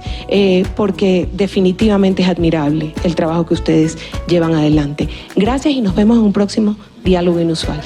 porque definitivamente es admirable el trabajo que ustedes llevan adelante. Gracias y nos vemos en un próximo Diálogo Inusual.